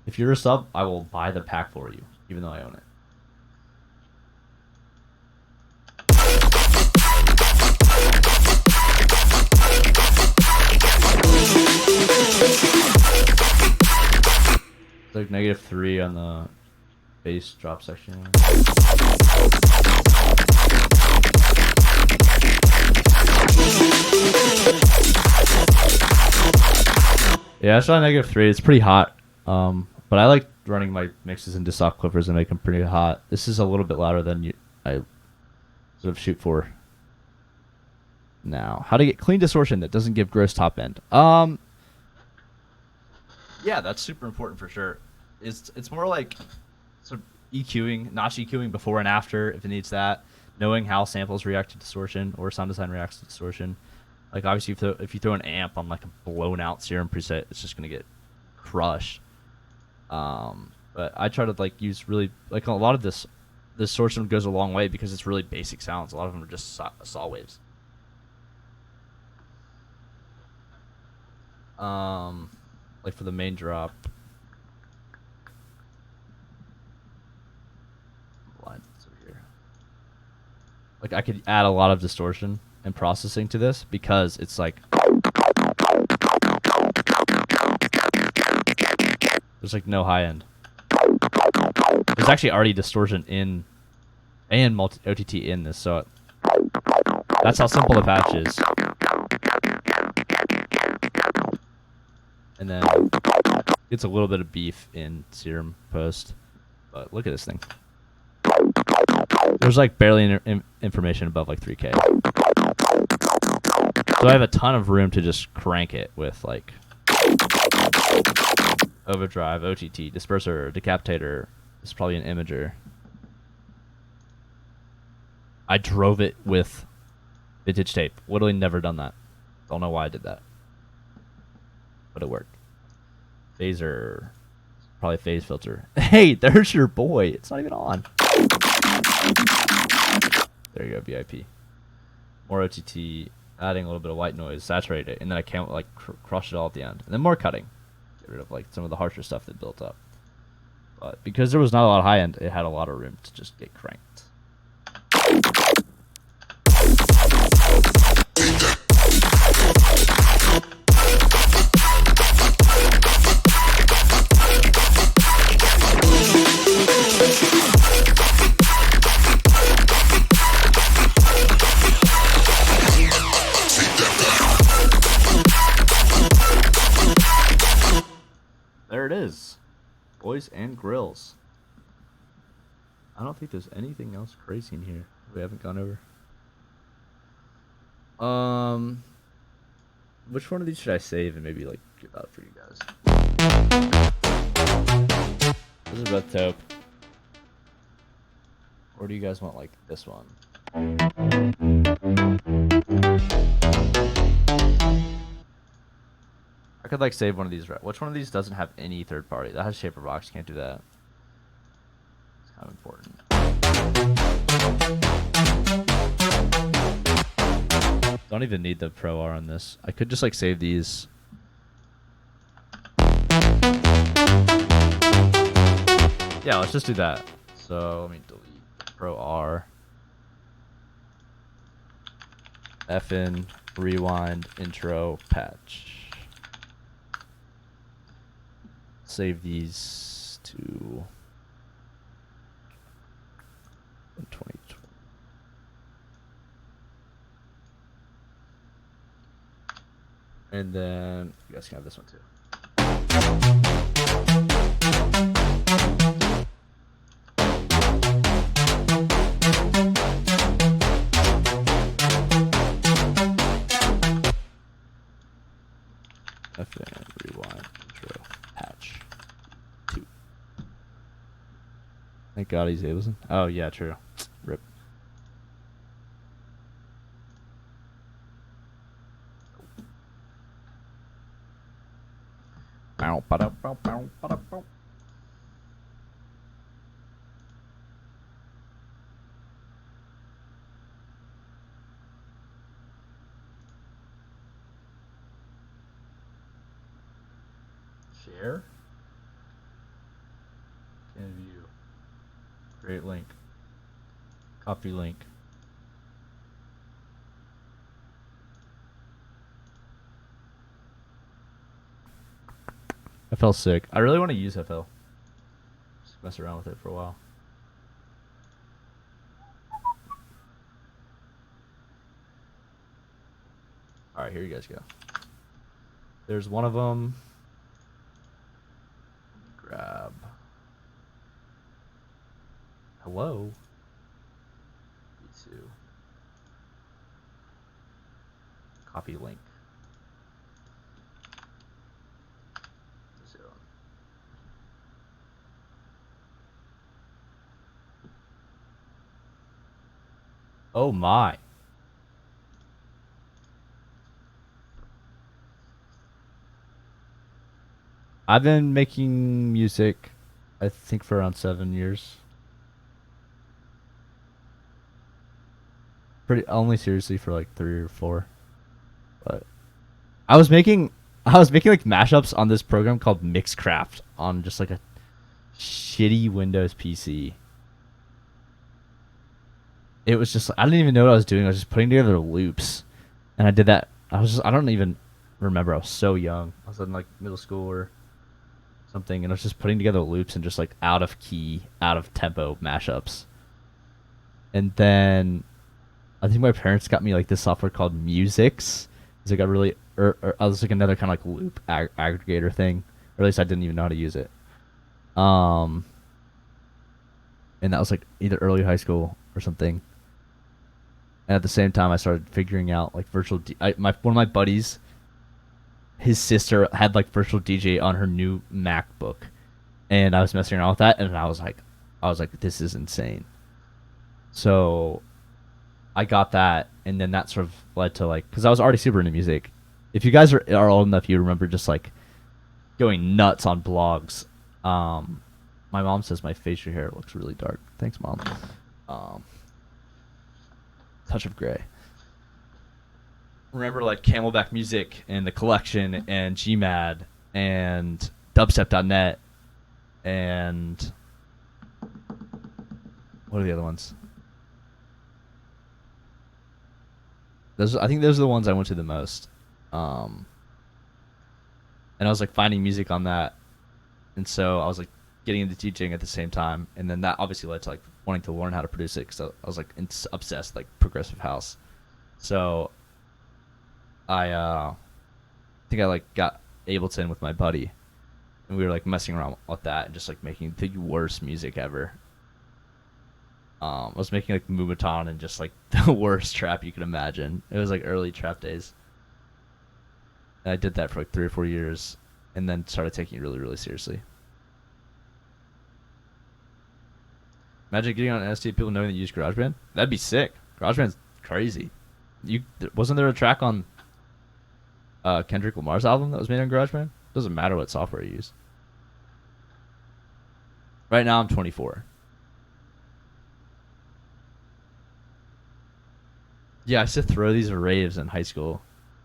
If you're a sub, I will buy the pack for you, even though I own it. It's like -3 on the bass drop section. Yeah, I shot -3. It's pretty hot. But I like running my mixes into soft clippers and make them pretty hot. This is a little bit louder than I sort of shoot for. Now, how to get clean distortion that doesn't give gross top end? Yeah, that's super important for sure. It's more like sort of EQing, notch EQing before and after if it needs that. knowing how samples react to distortion or sound design reacts to distortion. Like obviously, if you throw an amp on like a blown out serum preset, it's just gonna get crushed. But I try to like use really like a lot of this distortion goes a long way because it's really basic sounds. A lot of them are just saw waves. Like for the main drop. Blind over here. Like I could add a lot of distortion and processing to this because it's like there's like no high end. There's actually already distortion in and OTT in this, so that's how simple the patch is. And then it's a little bit of beef in serum post, but look at this thing. There's like barely information above like 3K. So I have a ton of room to just crank it with like overdrive, OTT, disperser, decapitator. It's probably an imager. I drove it with vintage tape. Literally never done that. Don't know why I did that. But it worked. Phaser. Probably phase filter. Hey, there's your boy. It's not even on. There you go, VIP. More OTT. Adding a little bit of white noise. Saturate it. And then I can't like crush it all at the end. And then more cutting. Get rid of like some of the harsher stuff that built up. But because there was not a lot of high end, it had a lot of room to just get cranked. There it is. Boys and grills. I don't think there's anything else crazy in here we haven't gone over. Which one of these should I save and maybe like give out for you guys? Those are both taupe. Or do you guys want like this one? I could like save one of these. Which one of these doesn't have any third party? That has shaper box. Can't do that. It's kind of important. Don't even need the Pro R on this. I could just like save these. Yeah, let's just do that. So let me delete Pro R. Effin, rewind, intro, patch. Save these to 2020. And then you guys can have this one too. Effin, rewind, intro, patch. 2. Thank God he's able to. Oh yeah, true. Rip. Share. And view. Create link. Copy link. I felt sick. I really want to use FL. Just mess around with it for a while. All right, here you guys go. There's one of them. Grab. Hello. B2. Copy link. 0. Oh my. I've been making music, I think, for around 7 years. Pretty only seriously for like 3 or 4. But I was making I was making like mashups on this program called Mixcraft on just like a shitty Windows PC. It was just I didn't even know what I was doing. I was just putting together loops, and I did that. I don't even remember. I was so young. I was in like middle school or something, and I was just putting together loops and just like out of key, out of tempo mashups. And then I think my parents got me like this software called Musix. It's like a really, I was like another kind of like loop aggregator thing, or at least I didn't even know how to use it. Um, and that was like either early high school or something. And at the same time, I started figuring out like one of my buddies, his sister had like virtual DJ on her new MacBook, and I was messing around with that, and I was like, this is insane. So I got that, and then that sort of led to like, because I was already super into music. If you guys are old enough, you remember just like going nuts on blogs. My mom says my facial hair looks really dark. Thanks, mom. Um, touch of gray. Remember like Camelback Music and the Collection and GMAD and Dubstep.net and what are the other ones? I think those are the ones I went to the most. Um, and I was like finding music on that, and so I was like getting into teaching at the same time, and then that obviously led to like wanting to learn how to produce it because I was like obsessed like progressive house. So I think I like got Ableton with my buddy, and we were like messing around with that and just like making the worst music ever. I was making like Moomaton and just like the worst trap you could imagine. It was like early trap days. And I did that for like 3 or 4 years, and then started taking it really, really seriously. Imagine getting on NST people knowing that you use GarageBand. That'd be sick. GarageBand's crazy. Wasn't there a track on Kendrick Lamar's album that was made on GarageBand? Doesn't matter what software you use. Right now I'm 24. Yeah, I used to throw these raves in high school.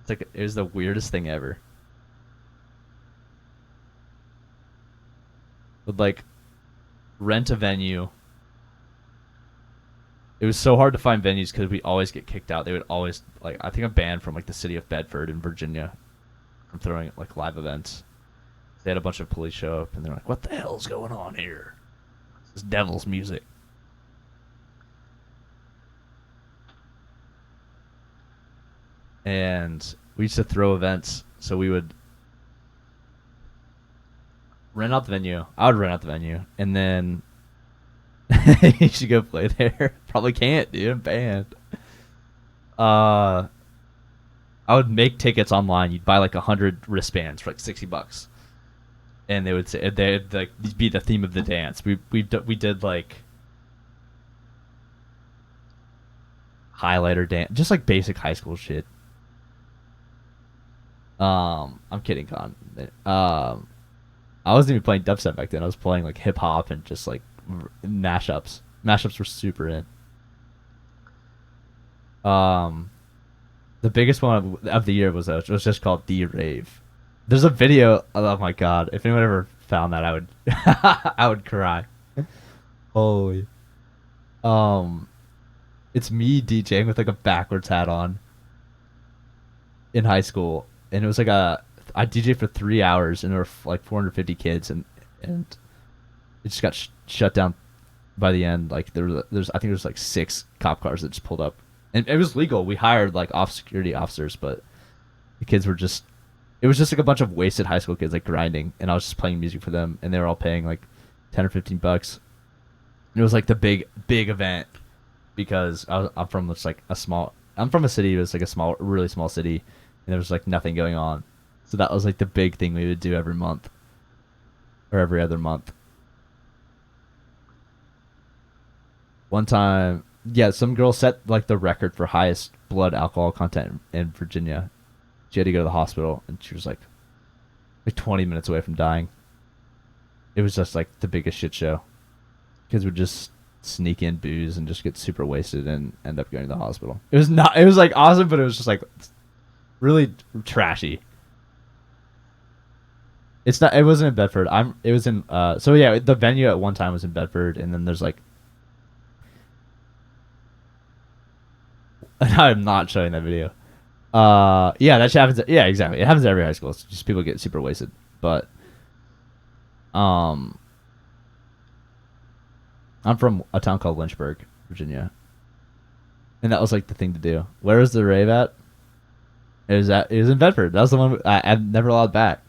It was the weirdest thing ever. Would like rent a venue. It was so hard to find venues because we always get kicked out. They would always like I think a band from like the city of Bedford in Virginia from throwing like live events. They had a bunch of police show up and they're like, "What the hell's going on here? This devil's music." And we used to throw events, so we would rent out the venue. I would rent out the venue, and then you should go play there. Probably can't, dude. I'm banned. Uh, I would make tickets online. You'd buy like 100 wristbands for like $60, and they would say they'd like be the theme of the dance. We did like highlighter dance, just like basic high school shit. I'm kidding, Con. I wasn't even playing dubstep back then. I was playing like hip hop and just like mashups. Mashups were super in. Um, the biggest one of the year was just called The Rave. There's a video. Oh my god! If anyone ever found that, I would I would cry. Holy. Um, it's me DJing with like a backwards hat on in high school, and it was like I DJ for 3 hours, and there were like 450 kids, and it just got shut down by the end. Like there's I think there's like 6 cop cars that just pulled up, and it was legal. We hired like off security officers, but the kids were just it was just like a bunch of wasted high school kids like grinding, and I was just playing music for them, and they were all paying like $10 or $15. And it was like the big event because I'm from just like I'm from a city. It was like a really small city, and there was like nothing going on. So that was like the big thing we would do every month or every other month. One time, Yeah, some girl set like the record for highest blood alcohol content in Virginia. She had to go to the hospital, and she was like 20 minutes away from dying. It was just like the biggest shit show. Kids would just sneak in booze and just get super wasted and end up going to the hospital. It was not. It was like awesome, but it was just like really trashy. It's not. It wasn't in Bedford. It was in. So yeah, the venue at one time was in Bedford, and then there's like. I'm not showing that video. Yeah, that shit happens. Yeah, exactly. It happens at every high school. It's just people get super wasted. But, I'm from a town called Lynchburg, Virginia, and that was like the thing to do. Where was the rave at? It was in Bedford. That was the one I'm never allowed back.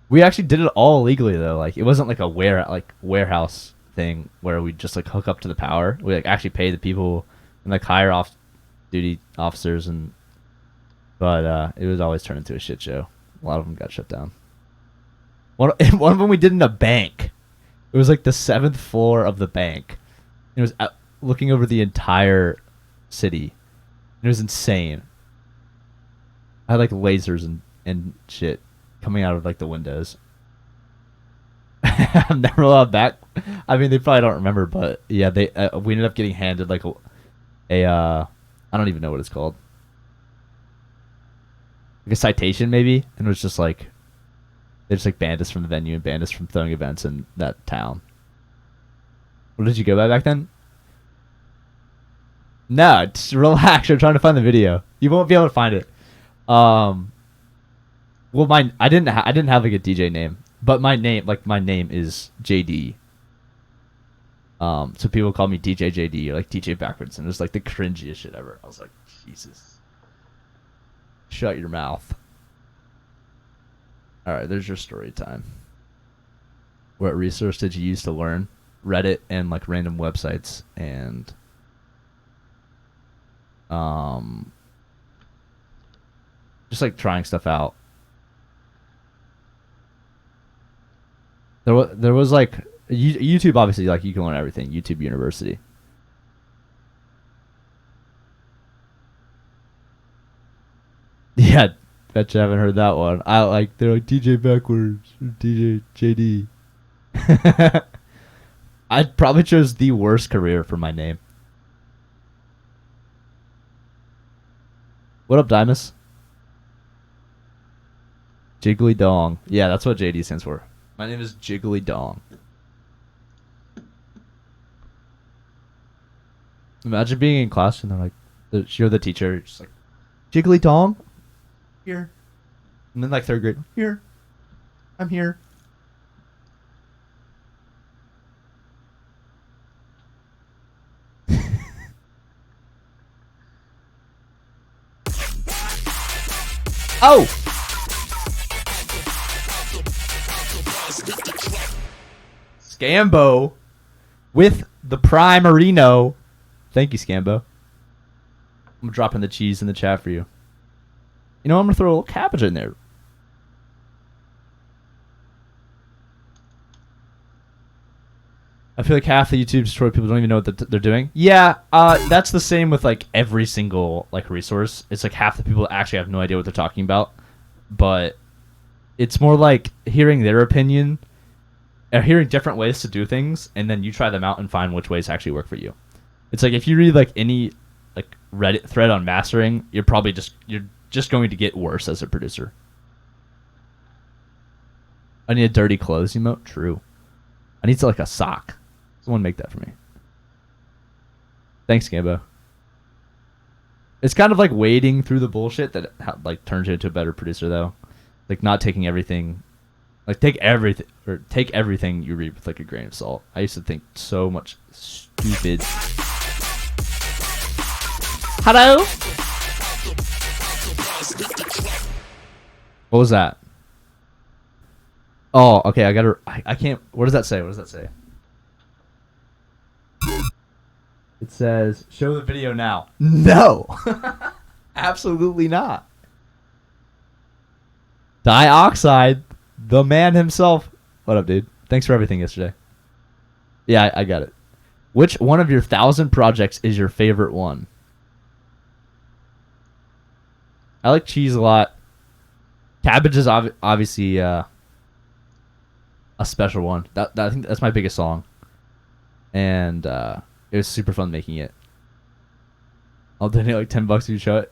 We actually did it all legally though. Like it wasn't like a warehouse thing where we just like hook up to the power. We like actually pay the people and like hire off duty officers but it was always turned into a shit show. A lot of them got shut down. One of them we did in a bank. It was like the 7th floor of the bank. It was looking over the entire city. It was insane. I had like lasers and shit coming out of like the windows. I'm never allowed back. I mean, they probably don't remember, but yeah, we ended up getting handed like a I don't even know what it's called, like a citation maybe, and it was just like they just like banned us from the venue and banned us from throwing events in that town. What did you go by back then? No, just relax. I'm trying to find the video. You won't be able to find it. Well, I didn't have like a DJ name. But my name is JD. So people call me DJ JD or like DJ backwards, and it was like the cringiest shit ever. I was like, Jesus. Shut your mouth. Alright, there's your story time. What resource did you use to learn? Reddit and like random websites and just like trying stuff out. There was like YouTube, obviously, like you can learn everything. YouTube University. Yeah, bet you haven't heard that one. They're like DJ backwards or DJ JD. I probably chose the worst career for my name. What up, Dimus? Jiggly Dong. Yeah, that's what JD stands for. My name is Jiggly Dong. Imagine being in class and they're like, you're the teacher, you're just like, Jiggly Dong? Here. And then like 3rd grade, here. I'm here. Oh! Scambo with the Primerino. Thank you, Scambo. I'm dropping the cheese in the chat for you. You know, I'm going to throw a little cabbage in there. I feel like half the YouTube tutorial people don't even know what they're doing. Yeah, that's the same with like every single like resource. It's like half the people actually have no idea what they're talking about. But it's more like hearing their opinion or hearing different ways to do things, and then you try them out and find which ways actually work for you. It's like if you read like any like Reddit thread on mastering, you're just going to get worse as a producer. I need a dirty clothes emote. True. I need like a sock. Someone make that for me. Thanks, Gambo. It's kind of like wading through the bullshit that like turns you into a better producer, though. Like not taking everything. Like take everything you read with like a grain of salt. I used to think so much stupid. Hello? What was that? Oh, okay, I can't, what does that say? What does that say? It says, show the video now. No! Absolutely not. Dioxide, the man himself. What up, dude? Thanks for everything yesterday. Yeah, I got it. Which one of your 1,000 projects is your favorite one? I like cheese a lot. Cabbage is obviously a special one. I think that's my biggest song, and it was super fun making it. I'll donate like $10 if you show it.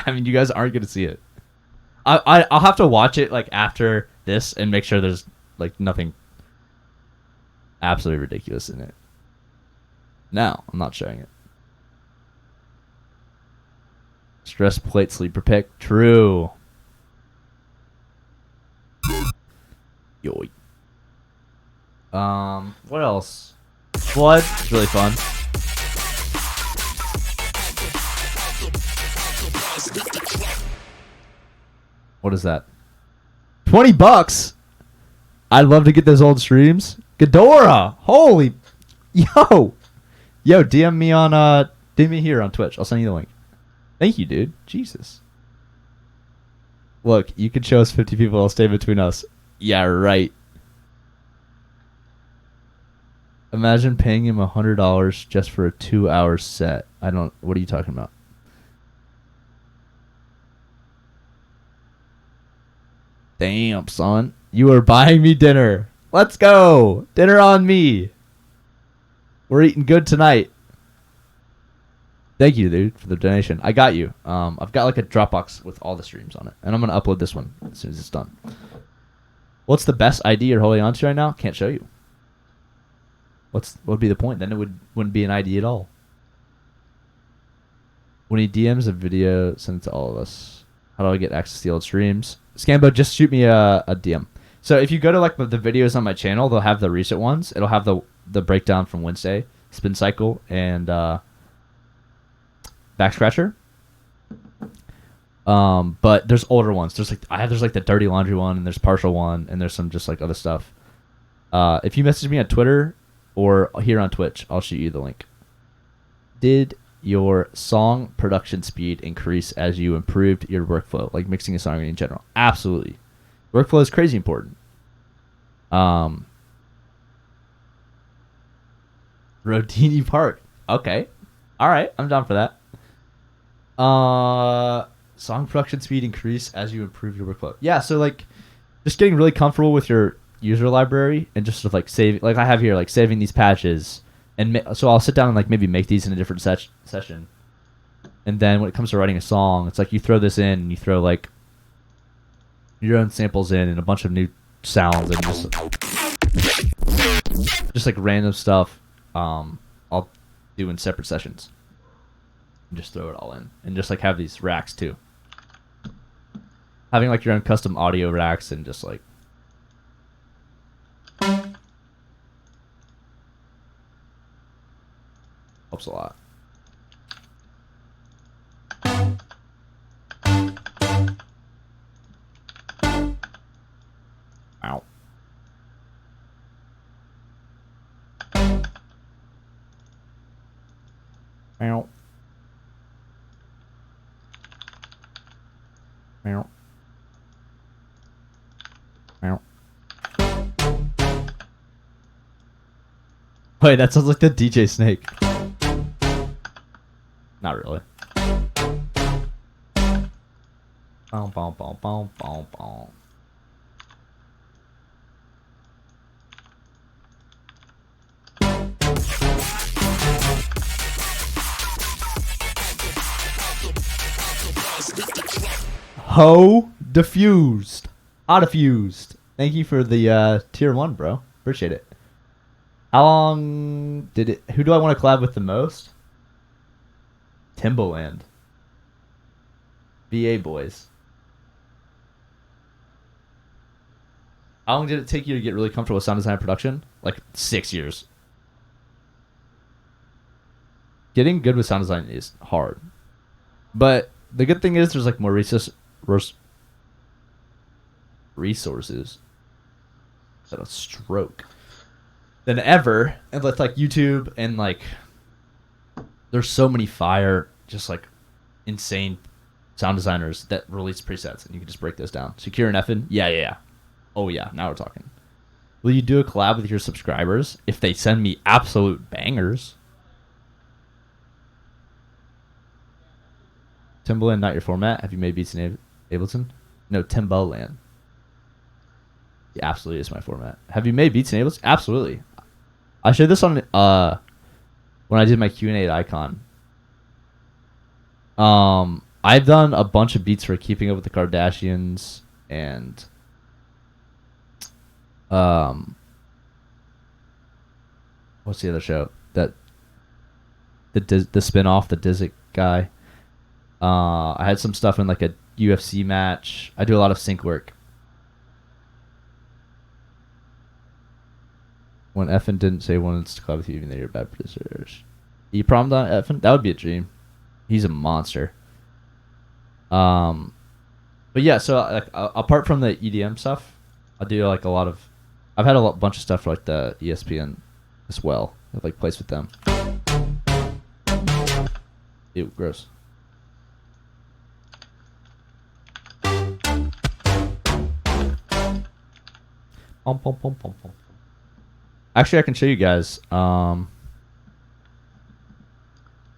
I mean, you guys aren't gonna see it. I'll have to watch it like after this and make sure there's like nothing absolutely ridiculous in it. No, I'm not showing it. Stress plate sleeper pick. True. Yoy. What else? Flood. It's really fun. What is that? $20. I'd love to get those old streams. Ghidorah. Holy. Yo. DM me on DM me here on Twitch. I'll send you the link. Thank you, dude. Jesus. Look, you can show us 50 people. I'll stay between us. Yeah, right. Imagine paying him $100 just for a 2-hour set. What are you talking about? Damn, son. You are buying me dinner. Let's go. Dinner on me. We're eating good tonight. Thank you, dude, for the donation. I got you. I've got like a Dropbox with all the streams on it, and I'm gonna upload this one as soon as it's done. What's the best ID you're holding on to right now? Can't show you. What would be the point? Then it wouldn't be an ID at all. When he DMs a video, send it to all of us. How do I get access to the old streams? Scambo, just shoot me a DM. So if you go to like the videos on my channel, they'll have the recent ones. It'll have the breakdown from Wednesday, Spin Cycle, and Back Scratcher. But there's older ones. There's like the Dirty Laundry one, and there's Partial one, and there's some just like other stuff. If you message me on Twitter or here on Twitch, I'll shoot you the link. Did your song production speed increase as you improved your workflow, like mixing a song in general? Absolutely. Workflow is crazy important. Rodini Park. Okay. All right. I'm down for that. Song production speed increase as you improve your workflow. Yeah. So like just getting really comfortable with your user library and just sort of like like I have here, like saving these patches. And so I'll sit down and like maybe make these in a different session. And then when it comes to writing a song, it's like you throw this in and you throw like your own samples in and a bunch of new sounds and just like random stuff I'll do in separate sessions. And just throw it all in. And just like have these racks too. Having like your own custom audio racks and just like helps a lot. Ow. Ow. Ow. Ow. Wait, that sounds like the DJ Snake. Not really. Boom, boom, boom, boom, boom, boom. Ho diffused. Diffused. Thank you for the tier 1, bro. Appreciate it. How long did it... Who do I want to collab with the most? Timbaland. VA boys. How long did it take you to get really comfortable with sound design and production? Like 6 years. Getting good with sound design is hard. But the good thing is there's like more resources. At a stroke. Than ever. And with like YouTube and like... There's so many fire, just like insane sound designers that release presets, and you can just break those down. Secure and Effin, yeah. Oh yeah, now we're talking. Will you do a collab with your subscribers if they send me absolute bangers? Timbaland, not your format. Have you made beats in Ableton? No, Timbaland. He absolutely is my format. Have you made beats in Ableton? Absolutely. I showed this on when I did my Q&A at Icon. I've done a bunch of beats for Keeping Up with the Kardashians and what's the other show that the spin-off, the Dizzy guy. I had some stuff in like a UFC match. I do a lot of sync work. When Effin didn't say wanted to collab with you, even though you're bad producers. You prommed on Effin? That would be a dream. He's a monster. But yeah, so like, apart from the EDM stuff, I do like a lot of. I've had bunch of stuff for like the ESPN as well. I've like placed with them. Ew, gross. Actually, I can show you guys. Let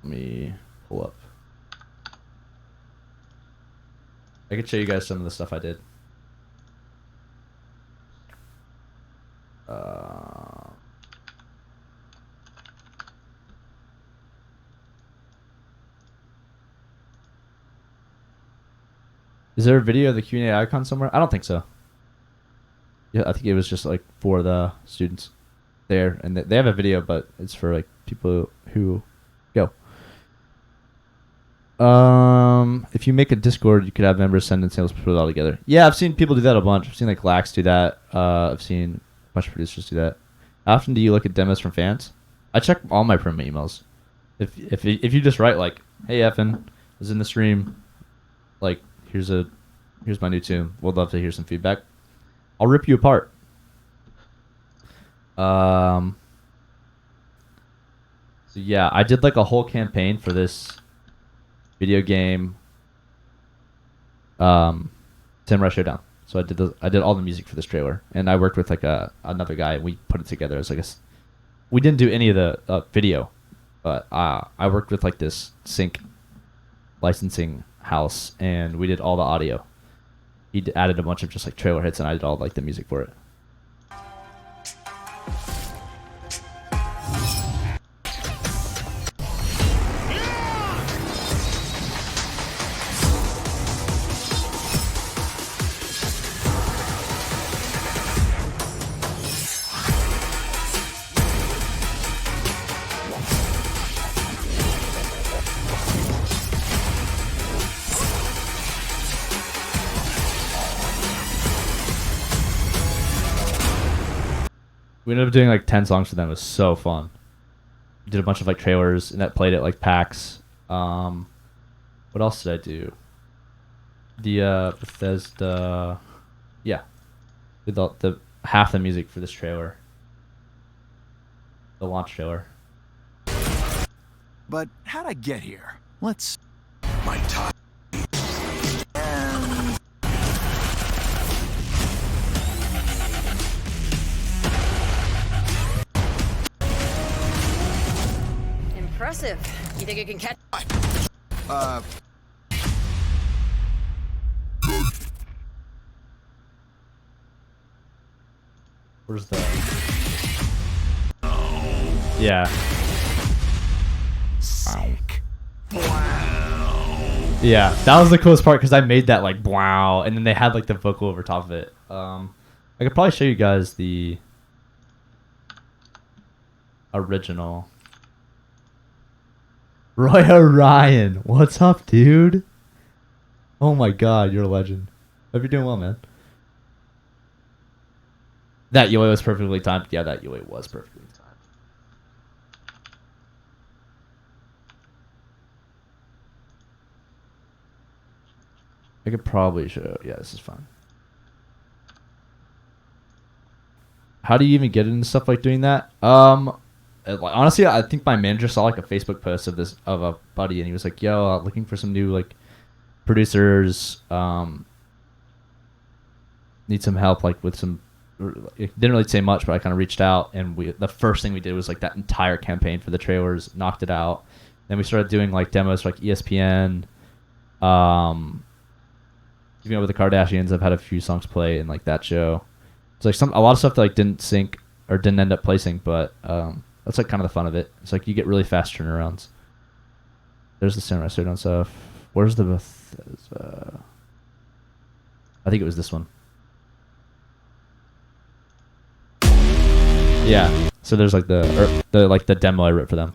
me pull up. I can show you guys some of the stuff I did. Is there a video of the Q&A icon somewhere? I don't think so. Yeah, I think it was just like for the students there, and they have a video, but it's for like people who go. If you make a Discord, you could have members send in samples, put it all together. Yeah, I've seen people do that a bunch. I've seen like Lax do that. I've seen a bunch of producers do that. How often do you look at demos from fans? I check all my perma emails. If you just write like, "Hey, Effin, was in the stream. Like, here's my new tune. Would love to hear some feedback." I'll rip you apart. So yeah, I did like a whole campaign for this video game Samurai Showdown. So I did all the music for this trailer, and I worked with like another guy, and we put it together as like we didn't do any of the video, but I worked with like this sync licensing house, and we did all the audio. He added a bunch of just like trailer hits, and I did all like the music for it. We ended up doing like 10 songs for them. It was so fun. We did a bunch of like trailers, and that played at like PAX. What else did I do? The Bethesda, yeah, did the half the music for this trailer, the launch trailer. But how'd I get here? Let's. My time. Impressive. You think you can catch? Where's the? Yeah. Sick. Yeah, that was the coolest part because I made that like wow, and then they had like the vocal over top of it. I could probably show you guys the original. Roy Orion, what's up, dude? Oh my god, you're a legend. Hope you're doing well, man. That Yoi was perfectly timed. Yeah, that Yoi was perfectly timed. I could probably show. Yeah, this is fun. How do you even get into stuff like doing that? Honestly, I think my manager saw like a Facebook post of a buddy, and he was like, "Yo, looking for some new like producers. Need some help like with some it didn't really say much, but I kind of reached out, and the first thing we did was like that entire campaign for the trailers, knocked it out. Then we started doing like demos for like ESPN. Even with the Kardashians, I've had a few songs play in like that show. It's like a lot of stuff that like didn't sync or didn't end up placing, but that's like kind of the fun of it. It's like you get really fast turnarounds. There's the Samurai Showdown stuff. Where's the I think it was this one. Yeah. So there's like the demo I wrote for them.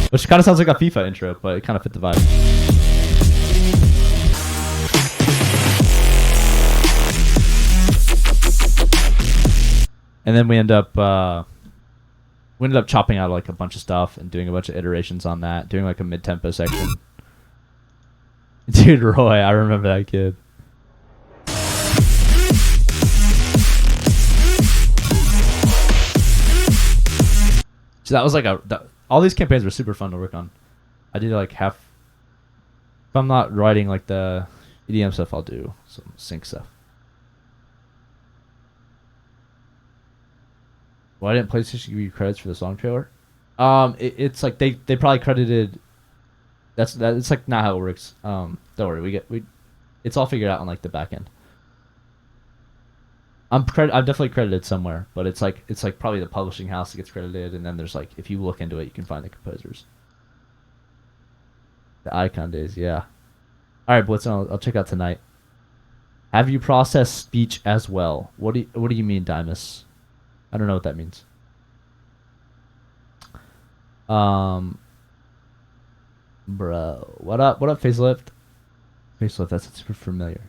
Which kind of sounds like a FIFA intro, but it kind of fit the vibe. And then we ended up chopping out like a bunch of stuff and doing a bunch of iterations on that, doing like a mid-tempo section. Dude, Roy, I remember that kid. So that was like all these campaigns were super fun to work on. I did like half. If I'm not writing like the EDM stuff, I'll do some sync stuff. Why didn't PlayStation give you credits for the song trailer? It's like they probably credited. It's like not how it works. Don't worry, it's all figured out on like the back end. I'm definitely credited somewhere, but it's like probably the publishing house that gets credited, and then there's like if you look into it, you can find the composers. The Icon Days, yeah. All right, Blitzen, I'll check out tonight. Have you processed speech as well? What do you mean, Dimus? I don't know what that means. Bro, what up? What up, Facelift? Facelift, that's super familiar.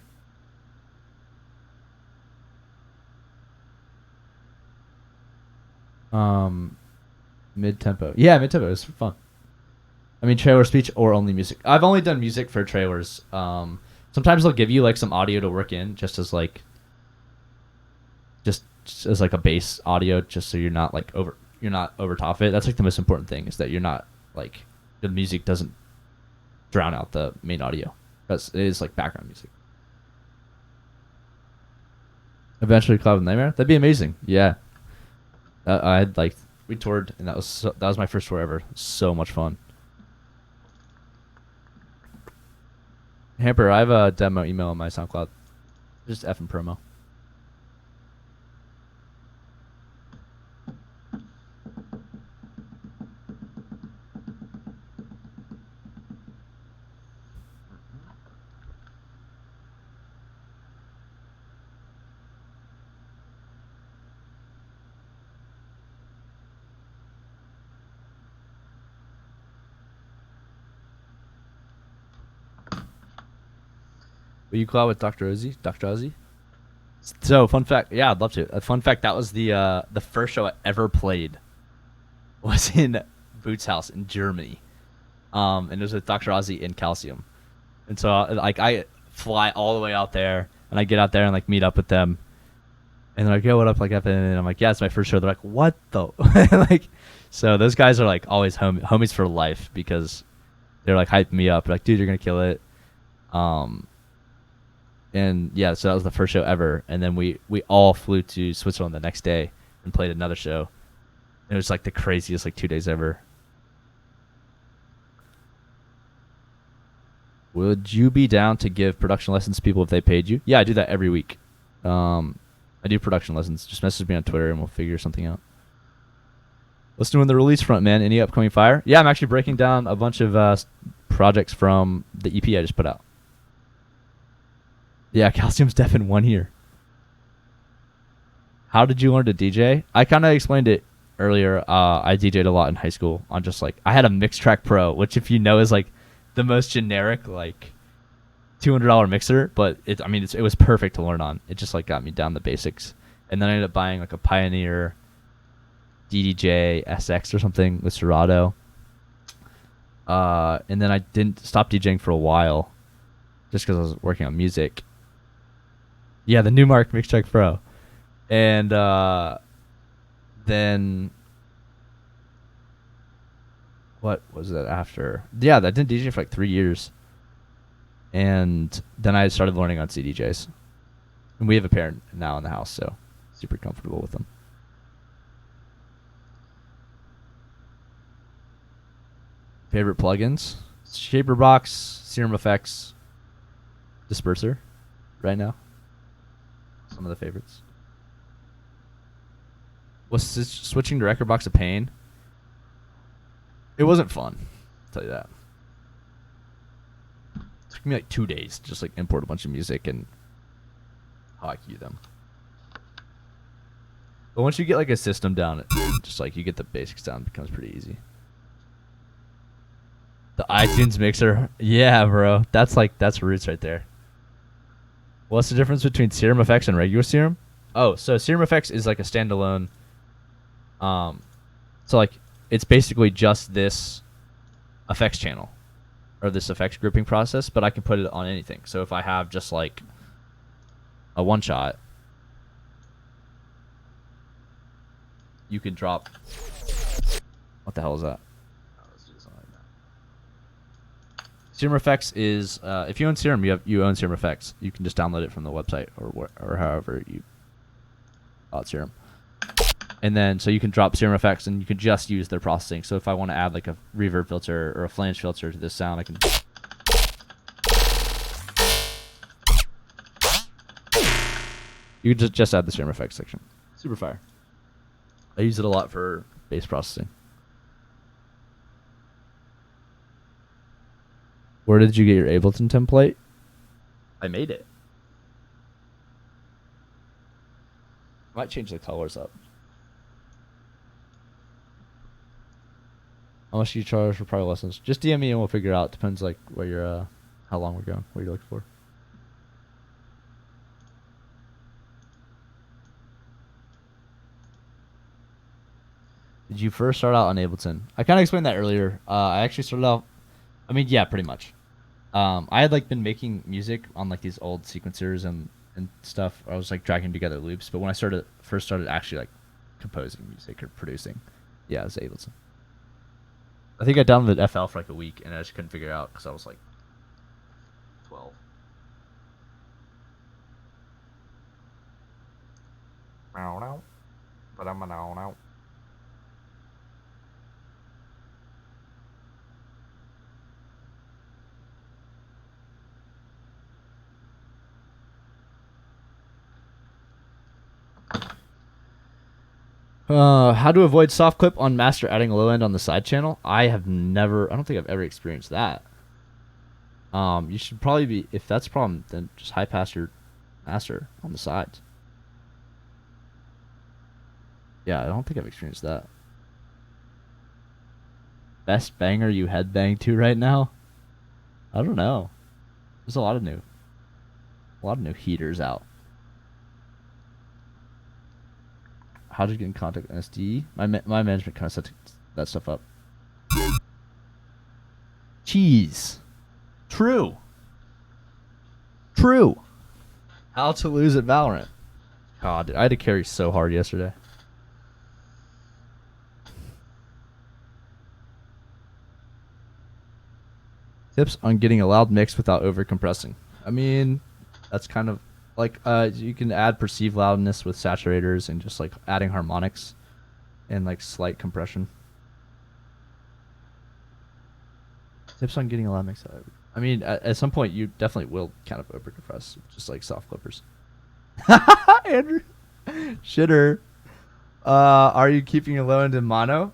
Mid-tempo. Yeah, mid-tempo is fun. I mean, trailer speech or only music. I've only done music for trailers. Sometimes they'll give you like some audio to work in, just as like a base audio, just so you're not over top of it. That's like the most important thing, is that you're not like the music doesn't drown out the main audio, because it is like background music. Eventually, Cloud Nightmare. That'd be amazing. Yeah. We toured, and that was my first tour ever. So much fun. Hamper, I have a demo email on my SoundCloud. Just Effin promo. Will you collab with Dr. Ozzy? Dr. Ozzy? So, fun fact. Yeah, I'd love to. A fun fact, that was the first show I ever played was in Boots' house in Germany. And it was with Dr. Ozzy in Calcium. And so, like, I fly all the way out there, and I get out there and, like, meet up with them. And they're like, yo, what up, like, Effin? And I'm like, yeah, it's my first show. They're like, what the? Like, so those guys are, like, always homies for life, because they're, like, hyping me up. They're like, dude, you're going to kill it. And yeah, so that was the first show ever, and then we all flew to Switzerland the next day and played another show. It was like the craziest 2 days ever. Would you be down to give production lessons to people if they paid you? Yeah, I do that every week. I do production lessons. Just message me on Twitter and we'll figure something out. Let's do on the release front, man. Any upcoming fire? Yeah, I'm actually breaking down a bunch of projects from the EP I just put out. Yeah, Calcium's deaf in 1 year. How did you learn to DJ? I kind of explained it earlier. I DJ'd a lot in high school on just like, I had a Mix Track Pro, which if you know is like the most generic like $200 mixer, but it was perfect to learn on. It just like got me down the basics. And then I ended up buying like a Pioneer DDJ SX or something with Serato. And then I didn't stop DJing for a while just because I was working on music. Yeah, the Newmark Mix Track Pro. And then what was that after? Yeah, I didn't DJ for like 3 years. And then I started learning on CDJs. And we have a pair now in the house, so super comfortable with them. Favorite plugins? Shaper Box, Serum Effects, Disperser, right now. Some of the favorites. Was switching to Record Box a pain? It wasn't fun, I'll tell you that. It took me like 2 days to just like import a bunch of music and hotkey them. But once you get like a system down, it just like you get the basics down, it becomes pretty easy. The iTunes mixer, yeah, bro. That's roots right there. What's the difference between Serum Effects and regular Serum? Oh, so Serum Effects is like a standalone. So like it's basically just this effects channel or this effects grouping process, but I can put it on anything. So if I have just like a one shot, you can drop. What the hell is that? Serum Effects is if you own Serum, you own Serum Effects. You can just download it from the website or however you bought Serum. And then so you can drop Serum Effects and you can just use their processing. So if I want to add like a reverb filter or a flange filter to this sound, I can. You can just add the Serum Effects section. Super fire. I use it a lot for bass processing. Where did you get your Ableton template? I made it. Might change the colors up. How much do you charge for private lessons? Just DM me and we'll figure it out. Depends like where you're, how long we're going, what you're looking for. Did you first start out on Ableton? I kind of explained that earlier. I actually started out. I mean, yeah, pretty much. I had like been making music on like these old sequencers and stuff. I was like dragging together loops, but when I first started actually like composing music or producing, yeah, it was Ableton. I think I downloaded FL for like a week and I just couldn't figure it out because I was like 12. How to avoid soft clip on master adding a low end on the side channel? I don't think I've ever experienced that. You should probably be, if that's a problem, then just high pass your master on the sides. Yeah, I don't think I've experienced that. Best banger you headbang to right now? I don't know. There's a lot of new heaters out. How did you get in contact with SD? My management kind of set that stuff up. Cheese. True. How to lose at Valorant. God, I had to carry so hard yesterday. Tips on getting a loud mix without over compressing. I mean, that's kind of like you can add perceived loudness with saturators and just like adding harmonics and like slight compression. Tips on getting a loud mix. I mean, at some point you definitely will kind of over compress, just like soft clippers. Andrew, shitter. Are you keeping your low end in mono?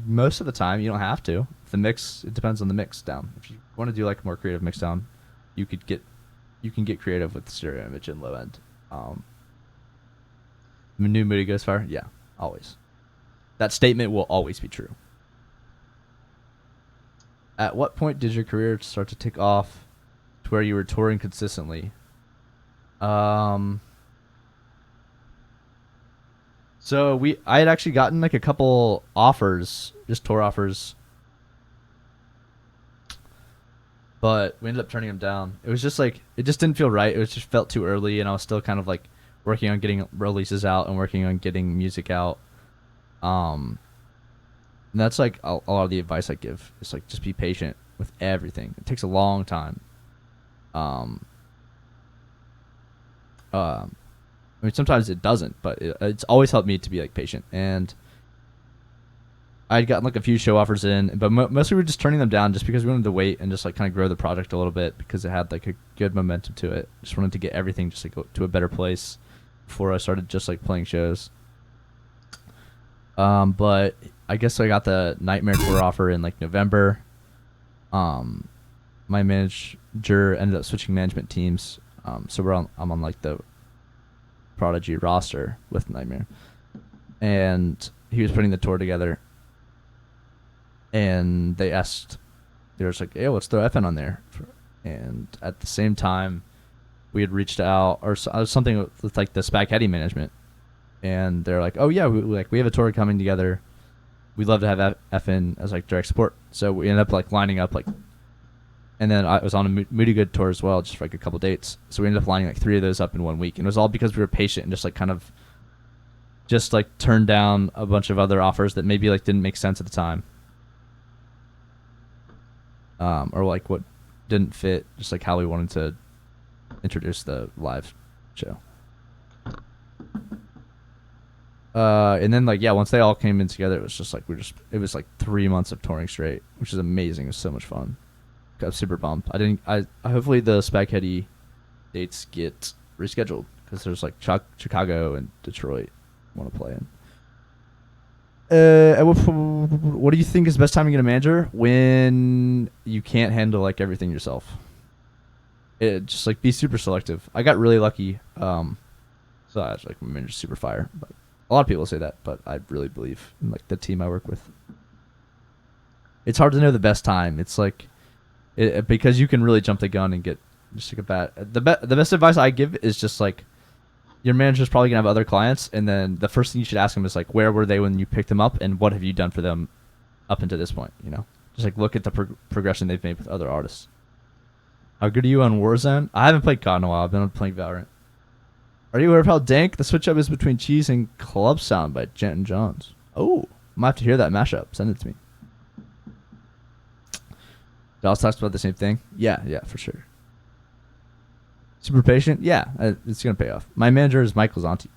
Most of the time, you don't have to. If the mix, it depends on the mix down. If you want to do like a more creative mix down, you can get creative with stereo image and low end. New Moody goes far? Yeah, always. That statement will always be true. At what point did your career start to take off to where you were touring consistently? So I had actually gotten like a couple offers, just tour offers, but we ended up turning them down. It was just like, it just didn't feel right. It was just felt too early, and I was still kind of like working on getting releases out and working on getting music out. And that's like a lot of the advice I give. It's like, just be patient with everything. It takes a long time. Um, I mean, sometimes it doesn't, but it's always helped me to be like patient. And I'd gotten like a few show offers in, but mostly we were just turning them down just because we wanted to wait and just like kind of grow the project a little bit because it had like a good momentum to it. Just wanted to get everything just like go to a better place before I started just like playing shows. But I guess I got the Nightmare Tour offer in like November. My manager ended up switching management teams. So I'm on like the Prodigy roster with Nightmare, and he was putting the tour together. And they were just like, "Hey, let's throw Effin on there." And at the same time, we had reached out or something with like the Spaghetti management, and they're like, "Oh yeah, we have a tour coming together. We'd love to have Effin as like direct support." So we ended up like lining up like. And then I was on a Moody Good tour as well, just for like a couple dates. So we ended up lining like 3 of those up in 1 week. And it was all because we were patient and just like kind of just like turned down a bunch of other offers that maybe like didn't make sense at the time. Or like what didn't fit, just like how we wanted to introduce the live show. And then like, yeah, once they all came in together, it was just like, it was like 3 months of touring straight, which is amazing. It was so much fun. Got super bummed. I hopefully the Spaghetti dates get rescheduled because there's like Chicago and Detroit I want to play in. What do you think is the best time to get a manager? When you can't handle like everything yourself. Just like be super selective. I got really lucky. So I was like, my manager's super fire. But a lot of people say that, but I really believe in like the team I work with. It's hard to know the best time. It's like. Because you can really jump the gun and get just like a bad. The best advice I give is just like your manager's probably gonna have other clients, and then the first thing you should ask them is like, where were they when you picked them up, and what have you done for them up until this point? You know, just like look at the progression they've made with other artists. How good are you on Warzone? I haven't played COD in a while. I've been playing Valorant. Are you aware of how dank the switch up is between Cheese and Club Sound by Gent and Johns? Oh, I might have to hear that mashup. Send it to me. Dallas talks about the same thing. Yeah, for sure. Super patient. Yeah, it's gonna pay off. My manager is Michael's auntie.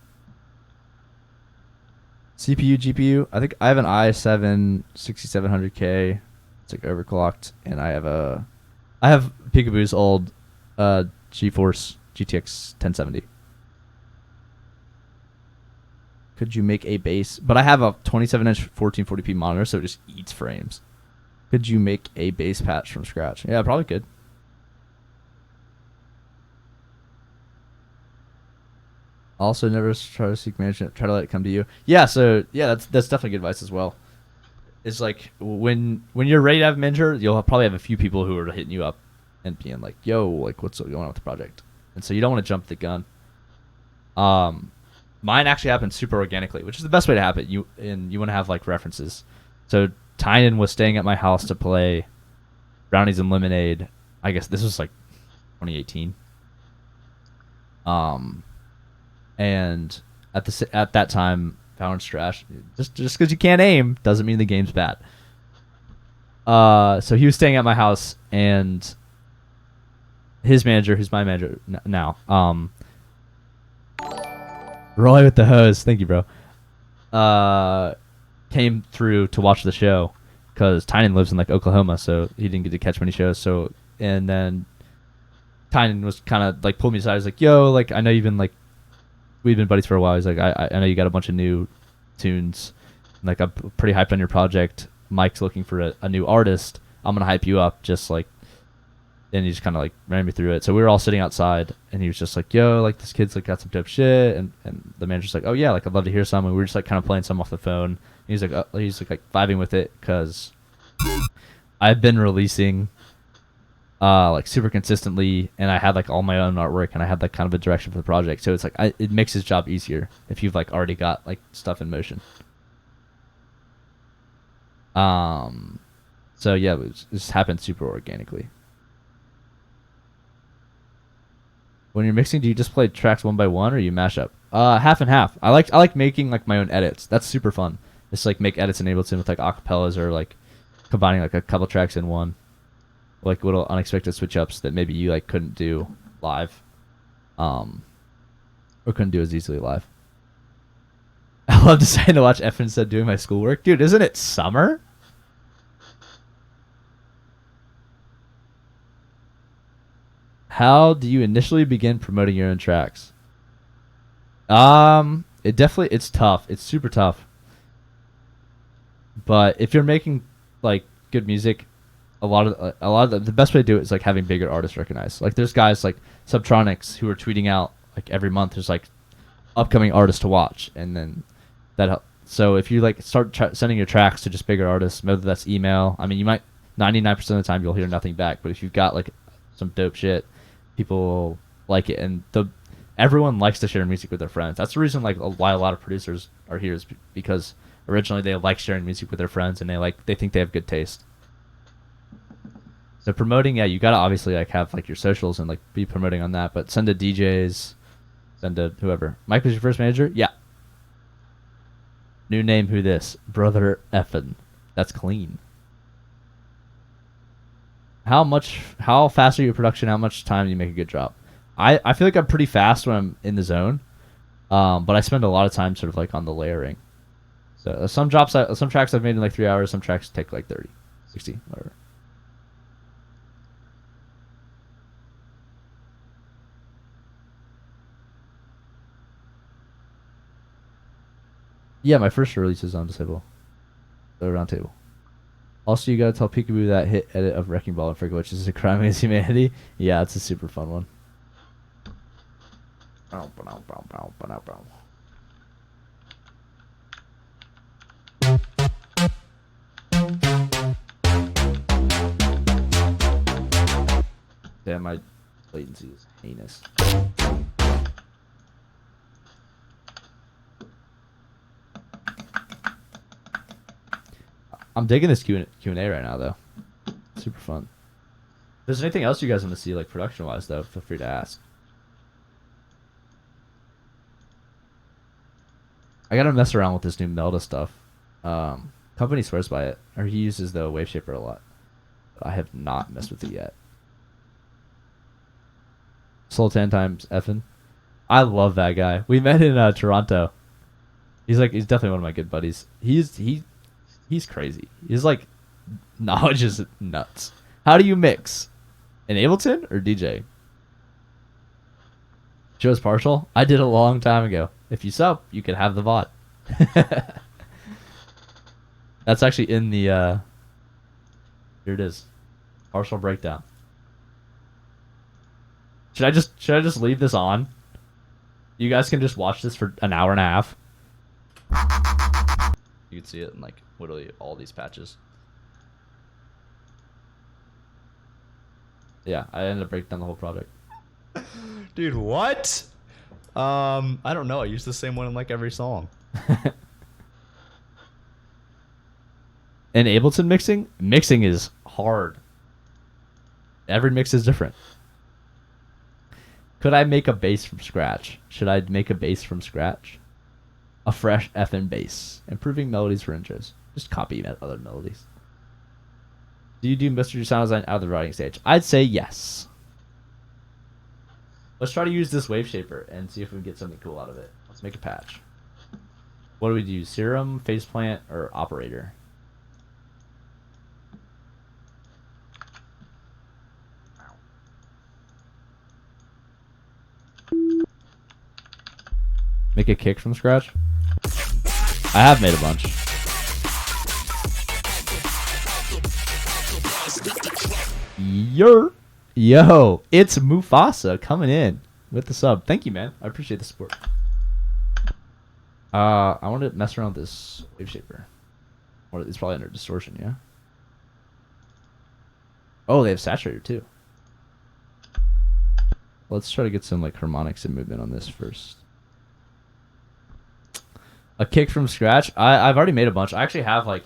CPU, GPU. I think I have an i7 6700K. It's like overclocked, and I have Peekaboo's old GeForce GTX 1070. Could you make a base? But I have a 27-inch 1440p monitor, so it just eats frames. Could you make a base patch from scratch? Yeah, probably could. Also, never try to seek management. Try to let it come to you. Yeah, so yeah, that's definitely good advice as well. It's like when you're ready to have a manager, you'll probably have a few people who are hitting you up and being like, "Yo, like what's going on with the project?" And so you don't want to jump the gun. Mine actually happened super organically, which is the best way to have it. You want to have like references. So Tynan was staying at my house to play Brownies and Lemonade. I guess this was like 2018. And at that time, Valorant's trash. Just because you can't aim doesn't mean the game's bad. So he was staying at my house, and his manager, who's my manager now, Roy with the hose, thank you, bro. Came through to watch the show because Tynan lives in like Oklahoma, so he didn't get to catch many shows. So and then Tynan was kind of like pulled me aside. He's like, "Yo, like I know you've been like we've been buddies for a while." He's like, "I know you got a bunch of new tunes. Like I'm pretty hyped on your project. Mike's looking for a new artist. I'm gonna hype you up, just like." And he just kind of like ran me through it. So we were all sitting outside, and he was just like, "Yo, like this kid's like got some dope shit," and the manager's like, "Oh yeah, like I'd love to hear some." And we were just like kind of playing some off the phone. And he's like, vibing with it because I've been releasing like super consistently, and I had like all my own artwork, and I had like kind of a direction for the project. So it's like it makes his job easier if you've like already got like stuff in motion. So yeah, it just happened super organically. When you're mixing, do you just play tracks one by one, or you mash up? Half and half. I like making like my own edits. That's super fun. Just like make edits in Ableton with like acapellas or like combining like a couple tracks in one. like little unexpected switch ups that maybe you like couldn't do live, or couldn't do as easily live. I love deciding to watch Effin instead of doing my schoolwork, dude. Isn't it summer? How do you initially begin promoting your own tracks? It's tough. It's super tough. But if you're making like good music, a lot of the best way to do it is like having bigger artists recognized. Like there's guys like Subtronics who are tweeting out like every month there's like upcoming artists to watch, and then so if you like start sending your tracks to just bigger artists, whether that's email, I mean you might 99% of the time you'll hear nothing back, but if you've got like some dope shit, people will like it, and everyone likes to share music with their friends. That's the reason like why a lot of producers are here, is because originally they like sharing music with their friends, and they think they have good taste. So promoting, yeah, you gotta obviously like have like your socials and like be promoting on that, but send to DJs, send to whoever. Mike was your first manager? Yeah. New name, who this? Brother Effin. That's clean. How fast are you in production? How much time do you make a good drop? I feel like I'm pretty fast when I'm in the zone, but I spend a lot of time sort of like on the layering. So some tracks I've made in like 3 hours, some tracks take like 30, 60, whatever. Yeah, my first release is on Disable. The round table. Also, you gotta tell Peekaboo that hit edit of Wrecking Ball and Frick, which is a crime against humanity. Yeah, it's a super fun one. Damn, my latency is heinous. I'm digging this Q&A right now, though. Super fun. If there's anything else you guys want to see, like production-wise, though, feel free to ask. I gotta mess around with this new Melda stuff. Company swears by it, or he uses the Wave Shaper a lot. But I have not messed with it yet. Soul 10 times Effin. I love that guy. We met in Toronto. He's definitely one of my good buddies. He's crazy. He's like, knowledge is nuts. How do you mix? In Ableton or DJ? Joe's partial? I did a long time ago. If you sub, you can have the VOD. That's actually in the, here it is. Partial breakdown. Should I just leave this on? You guys can just watch this for an hour and a half. You can see it in like literally all these patches. Yeah, I ended up breaking down the whole project. Dude, what? I don't know. I use the same one in like every song. In Ableton mixing is hard. Every mix is different. Could I make a bass from scratch? Should I make a bass from scratch? A fresh Effin bass. Improving melodies for intros. Just copy other melodies. Do you do Mr. Sound Design out of the writing stage? I'd say yes. Let's try to use this Wave Shaper and see if we can get something cool out of it. Let's make a patch. What do we do? Serum, faceplant, or operator? Make a kick from scratch? I have made a bunch. Yo, it's Mufasa coming in with the sub. Thank you, man. I appreciate the support. I want to mess around with this Wave Shaper. It's probably under distortion, yeah? Oh, they have saturator too. Let's try to get some like harmonics and movement on this first. A kick from scratch? I've already made a bunch. I actually have like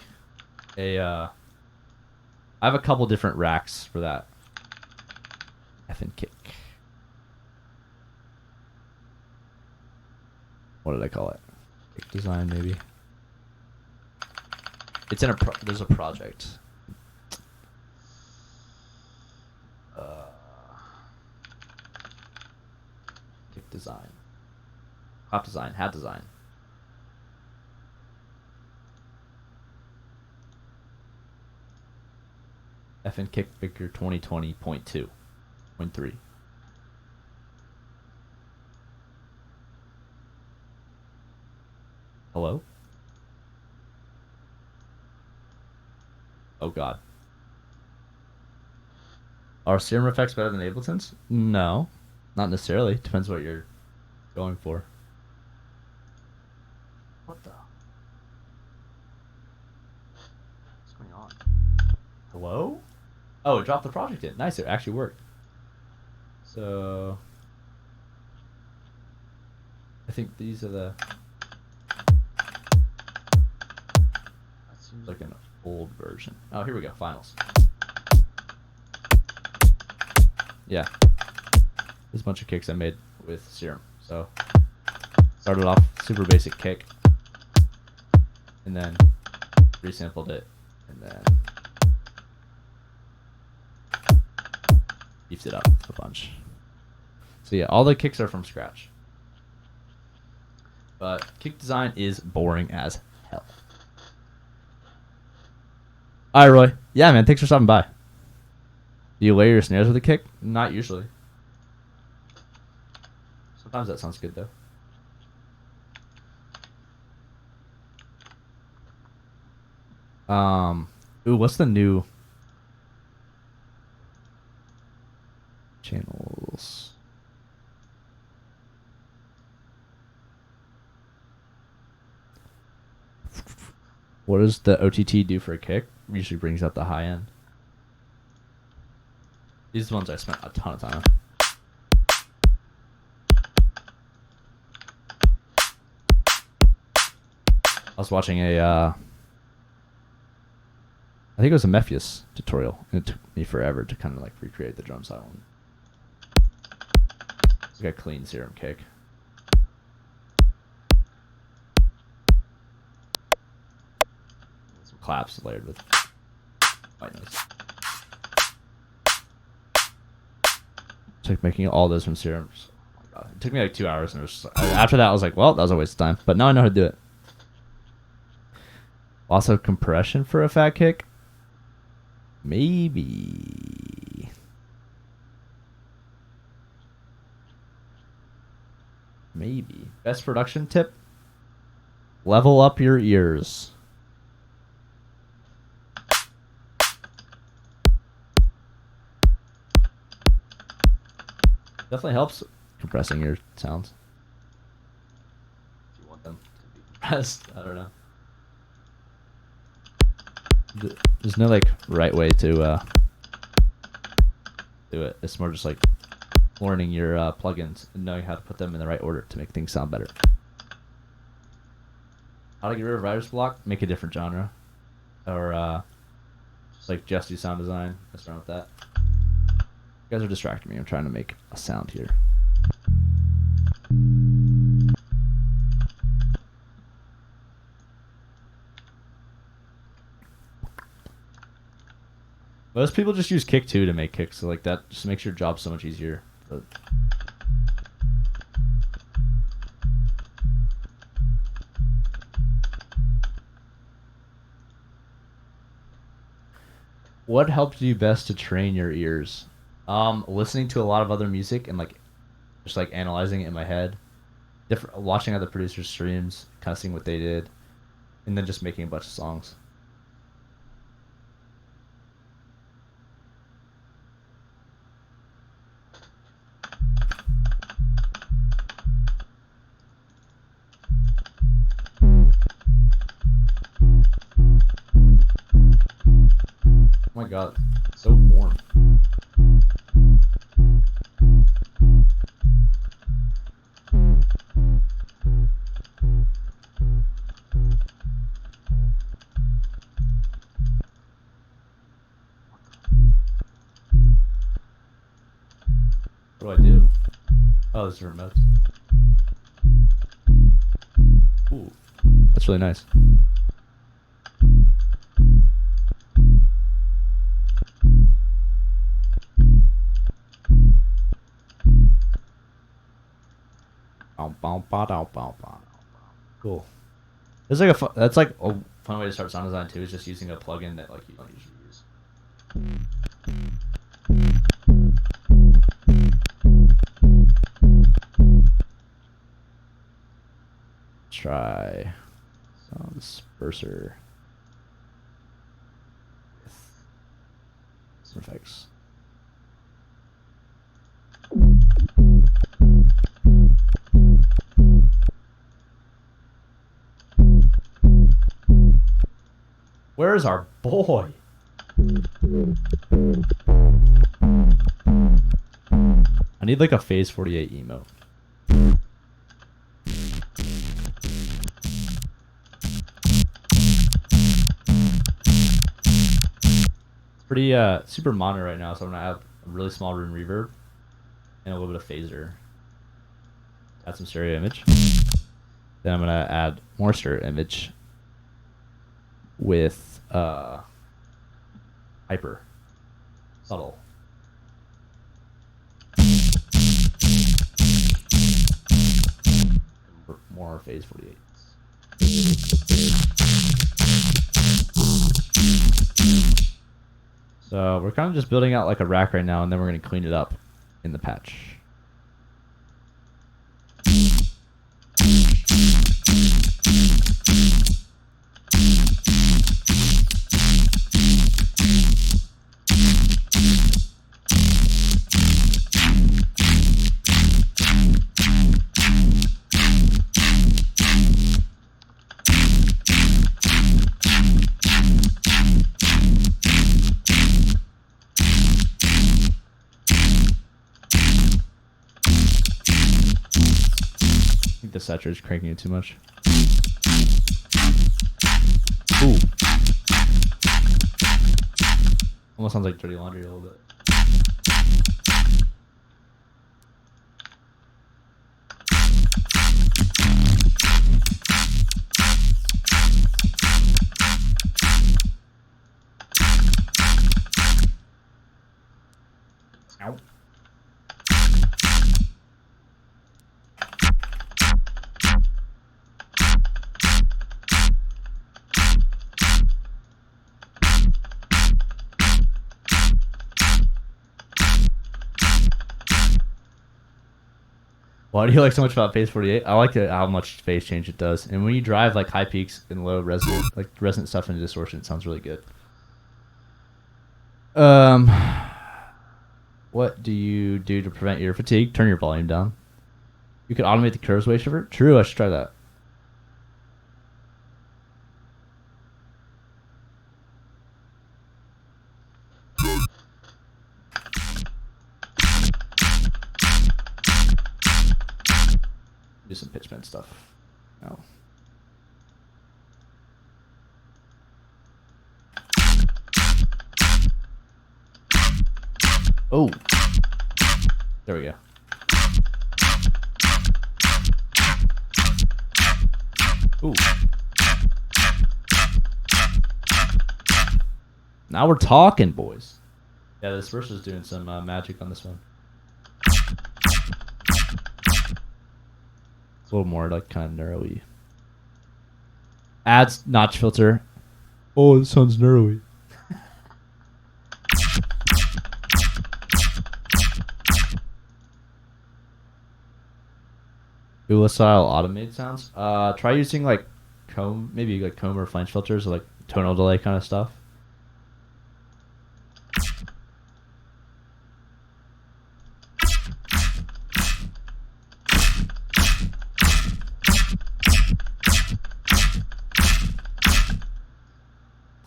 I have a couple different racks for that. Effin kick. What did I call it? Kick design, maybe. It's in there's a project. Clap design, hat design. Effin kick figure 2020.2.3. Hello? Oh god. Are serum effects better than Ableton's? No. Not necessarily. Depends what you're going for. What the? What's going on? Hello? Oh, it dropped the project in. Nice, it actually worked. So I think these are the. That seems like an old version. Oh, here we go. Finals. Yeah. There's a bunch of kicks I made with Serum. So started off super basic kick, and then resampled it, and then beefed it up a bunch. So yeah, all the kicks are from scratch. But kick design is boring as hell. Alright, Roy. Yeah, man, thanks for stopping by. Do you layer your snares with a kick? Not usually. Sometimes that sounds good, though. Ooh, what's the new channels? What does the OTT do for a kick? Usually brings out the high end. These are the ones I spent a ton of time on. I was watching a, I think it was a Mephius tutorial, and it took me forever to kind of like recreate the drum sound. It's like a clean Serum kick. Some claps layered with white noise. It's like making all those from Serum. Oh my god. It took me like 2 hours, and it was just, after that I was like, well, that was a waste of time. But now I know how to do it. Also, compression for a fat kick? Maybe. Maybe. Best production tip? Level up your ears. Definitely helps compressing your sounds. If you want them to be compressed, I don't know. There's no like right way to do it. It's more just like learning your plugins and knowing how to put them in the right order to make things sound better. How to get rid of writer's block? Make a different genre, or just like just do sound design. Mess around with that. You guys are distracting me. I'm trying to make a sound here. Most people just use kick 2 to make kicks, so like that just makes your job so much easier. But what helped you best to train your ears? Listening to a lot of other music and like just like analyzing it in my head, watching other producers' streams, kind of seeing what they did, and then just making a bunch of songs. Oh my god, so warm. What do I do? Oh, those are remotes. Ooh, that's really nice. Cool. It's like that's like a fun way to start sound design too. Is just using a plugin that like you don't usually use. Try sound disperser with some effects. Where is our boy? I need like a phase 48 emote. It's pretty super mono right now, so I'm gonna add a really small room reverb and a little bit of phaser. Add some stereo image. Then I'm gonna add more stereo image with hyper subtle. More phase 48. So we're kind of just building out like a rack right now, and then we're going to clean it up in the patch. The saturator is cranking it too much. Ooh. Almost sounds like Dirty Laundry a little bit. Ow. Why do you like so much about phase 48? I like how much phase change it does. And when you drive like high peaks and low resonant, like resonant stuff into distortion, it sounds really good. What do you do to prevent ear fatigue? Turn your volume down. You can automate the curves way shifter. True, I should try that. Do some pitch bend stuff. No. Oh. There we go. Ooh. Now we're talking, boys. Yeah, this verse is doing some magic on this one. It's a little more like kind of neuro-y. Adds notch filter. Oh, this sounds neuro-y. Ula style automated sounds. Try using like comb, maybe like comb or flange filters or like tonal delay kind of stuff.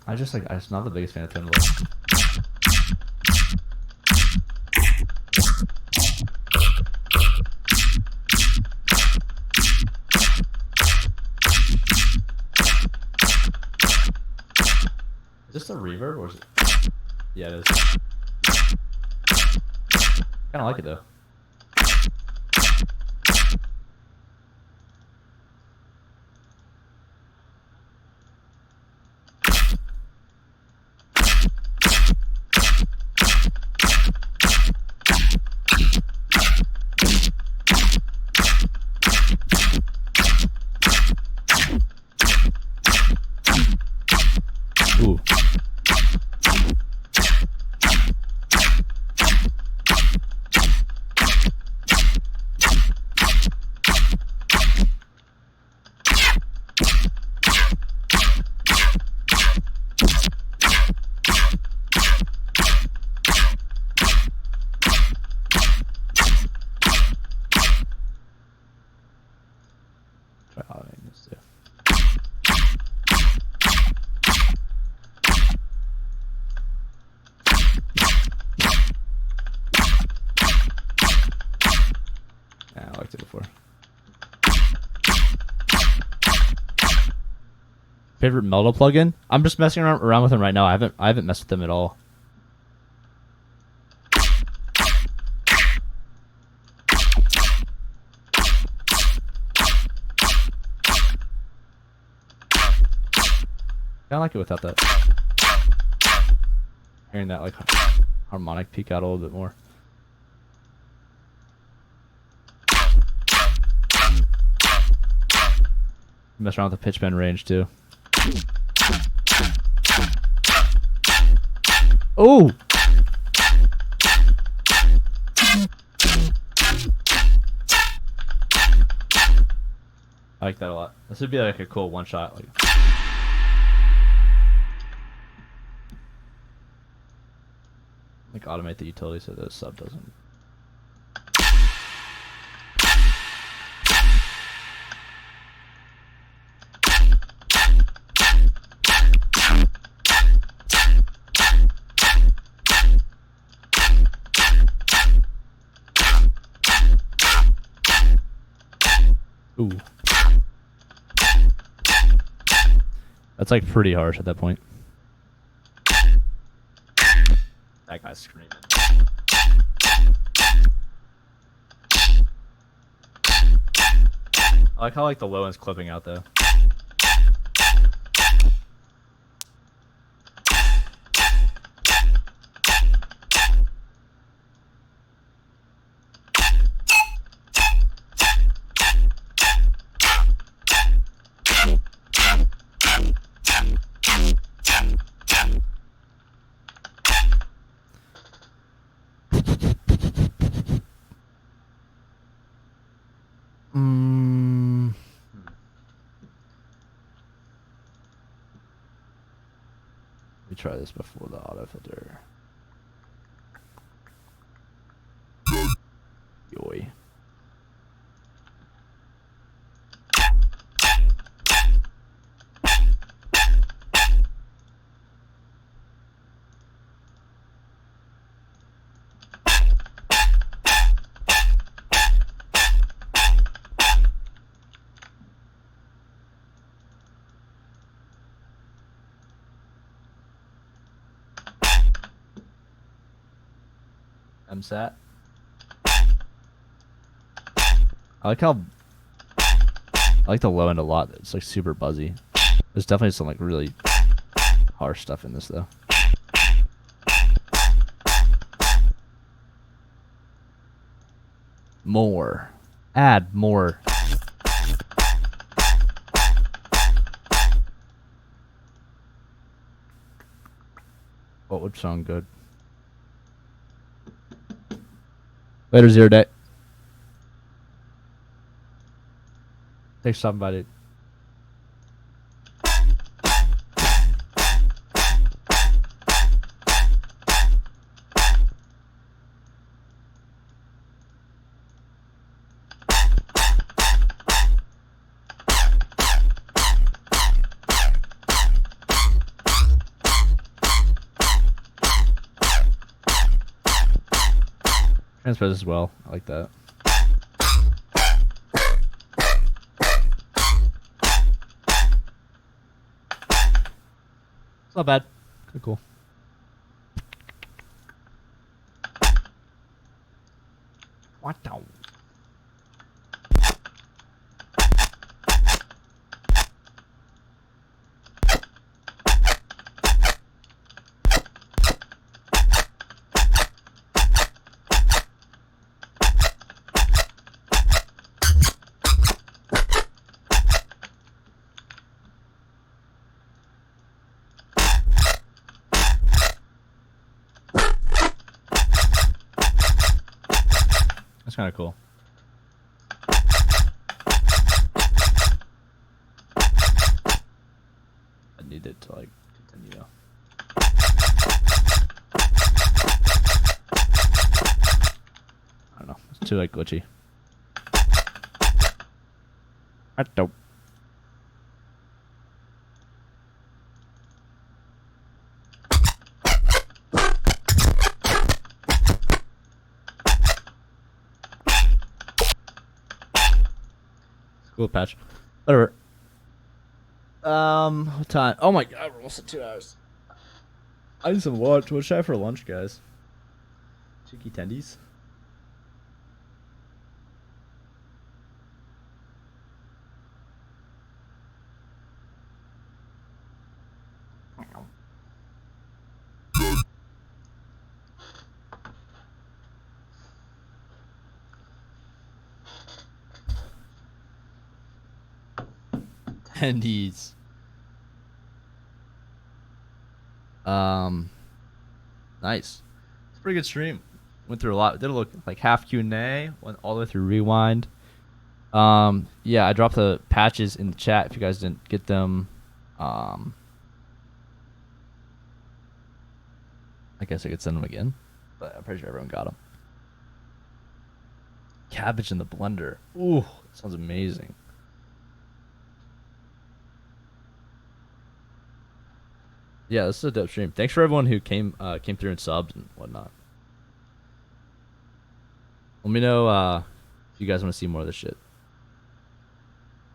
I'm just not the biggest fan of tonal delay. Is this a reverb or is it? Yeah, it is. Kinda like it though. Try automating this too. Yeah, I liked it before. Favorite Meldo plugin? I'm just messing around with them right now. I haven't messed with them at all. I like it without that. Hearing that like harmonic peak out a little bit more. Mess around with the pitch bend range too. Oh! I like that a lot. This would be like a cool one shot. Like automate the utility so the sub doesn't. Ooh. That's like pretty harsh at that point. That guy's screaming. I like how like the low end's clipping out though. Let me try this before the auto filter. Yoy. MSAT. I like the low end a lot. It's like super buzzy. There's definitely some like really harsh stuff in this though. More. Add more. What would sound good? Later, Zero Day. Thanks for stopping by, dude. Transpose as well. I like that. It's not bad. Good, cool. What the? That's kind of cool. I need it to like continue. I don't know. It's too like glitchy. I don't. Cool patch. Whatever. What time? Oh my god, we're almost at 2 hours. I need some lunch. What should I have for lunch, guys? Cheeky tendies. Tendies. Nice. It's a pretty good stream. Went through a lot. Did a look like half Q&A. Went all the way through Rewind. Yeah, I dropped the patches in the chat if you guys didn't get them. I guess I could send them again, but I'm pretty sure everyone got them. Cabbage in the blender. Ooh, sounds amazing. Yeah, this is a dope stream. Thanks for everyone who came through and subbed and whatnot. Let me know if you guys want to see more of this shit.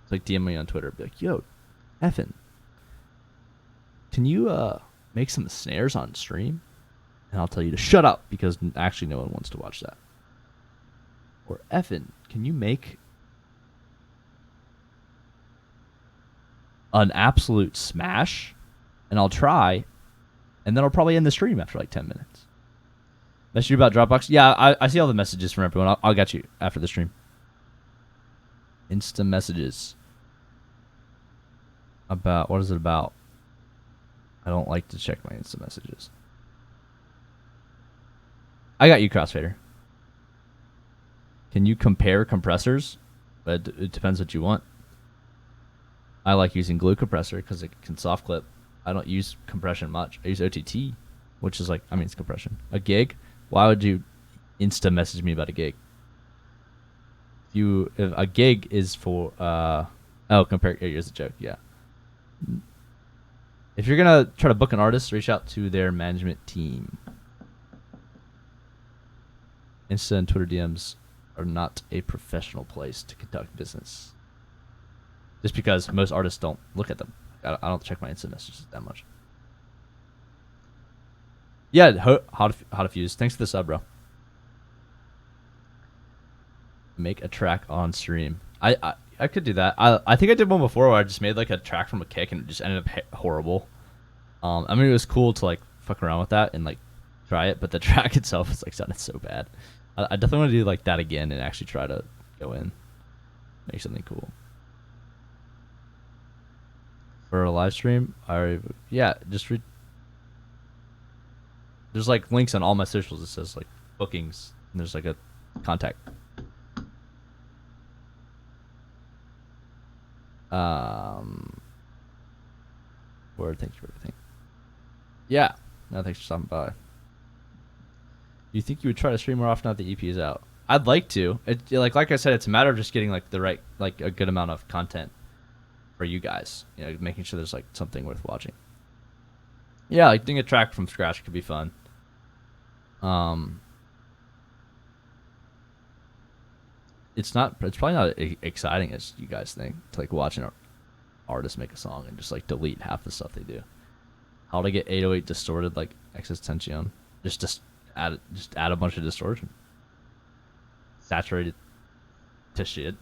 It's like DM me on Twitter. Be like, yo, Effin, can you make some snares on stream? And I'll tell you to shut up because actually no one wants to watch that. Or Effin, can you make an absolute smash? And I'll try, and then I'll probably end the stream after like 10 minutes. Message you about Dropbox? Yeah, I see all the messages from everyone. I'll get you after the stream. Insta messages. About, what is it about? I don't like to check my Insta messages. I got you, Crossfader. Can you compare compressors? But it depends what you want. I like using glue compressor because it can soft clip. I don't use compression much. I use OTT, which is like, I mean, it's compression. A gig? Why would you Insta message me about a gig? If a gig is for, compare, here's a joke, yeah. If you're going to try to book an artist, reach out to their management team. Insta and Twitter DMs are not a professional place to conduct business. Just because most artists don't look at them. I don't check my instant messages that much. Yeah, how to fuse. Thanks for the sub, bro. Make a track on stream. I could do that. I think I did one before where I just made like a track from a kick and it just ended up horrible. I mean, it was cool to like fuck around with that and like try it, but the track itself is like sounded so bad. I definitely want to do like that again and actually try to go in, make something cool. For a live stream, just there's like links on all my socials. It says like bookings, and there's like a contact. Word, thanks for everything. Yeah, no, thanks for stopping by. You think you would try to stream more often now the EP is out? I'd like to. Like I said, it's a matter of just getting like the right, like a good amount of content for you guys, you know, making sure there's like something worth watching. Yeah, like doing a track from scratch could be fun. It's probably not exciting as you guys think to like watch an artist make a song and just like delete half the stuff they do. How to get 808 distorted like Existention? Just add a bunch of distortion, saturated to shit.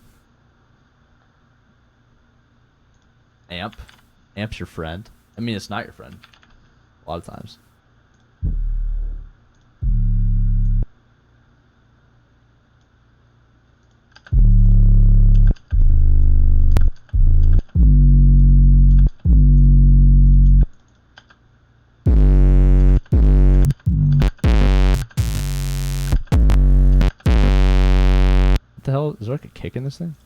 Amp's your friend. I mean, it's not your friend a lot of times. What the hell? Is there like a kick in this thing?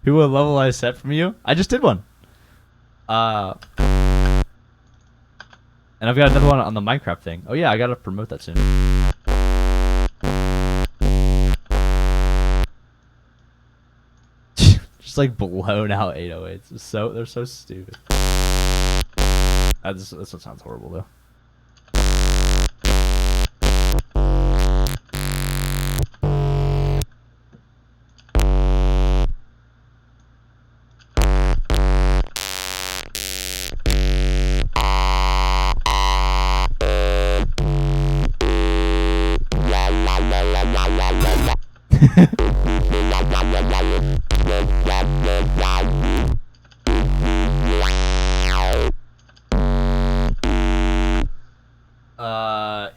People would level I set from you? I just did one. And I've got another one on the Minecraft thing. Oh yeah, I gotta promote that soon. Just like blown out 808s. They're so stupid. This one sounds horrible though.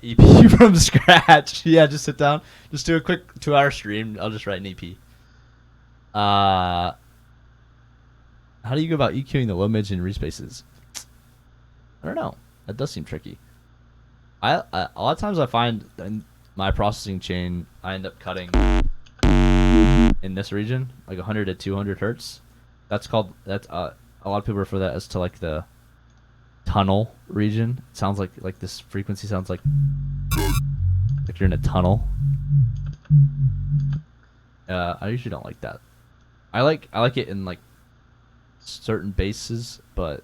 EP from scratch. Yeah, just sit down. Just do a quick 2-hour stream. I'll just write an EP. How do you go about EQing the low mids and respaces? I don't know. That does seem tricky. I a lot of times I find in my processing chain I end up cutting in this region like 100 to 200 hertz. That's a lot of people refer that as to like the tunnel region. It sounds like this frequency sounds like you're in a tunnel. I usually don't like that. I like it in like certain bases, but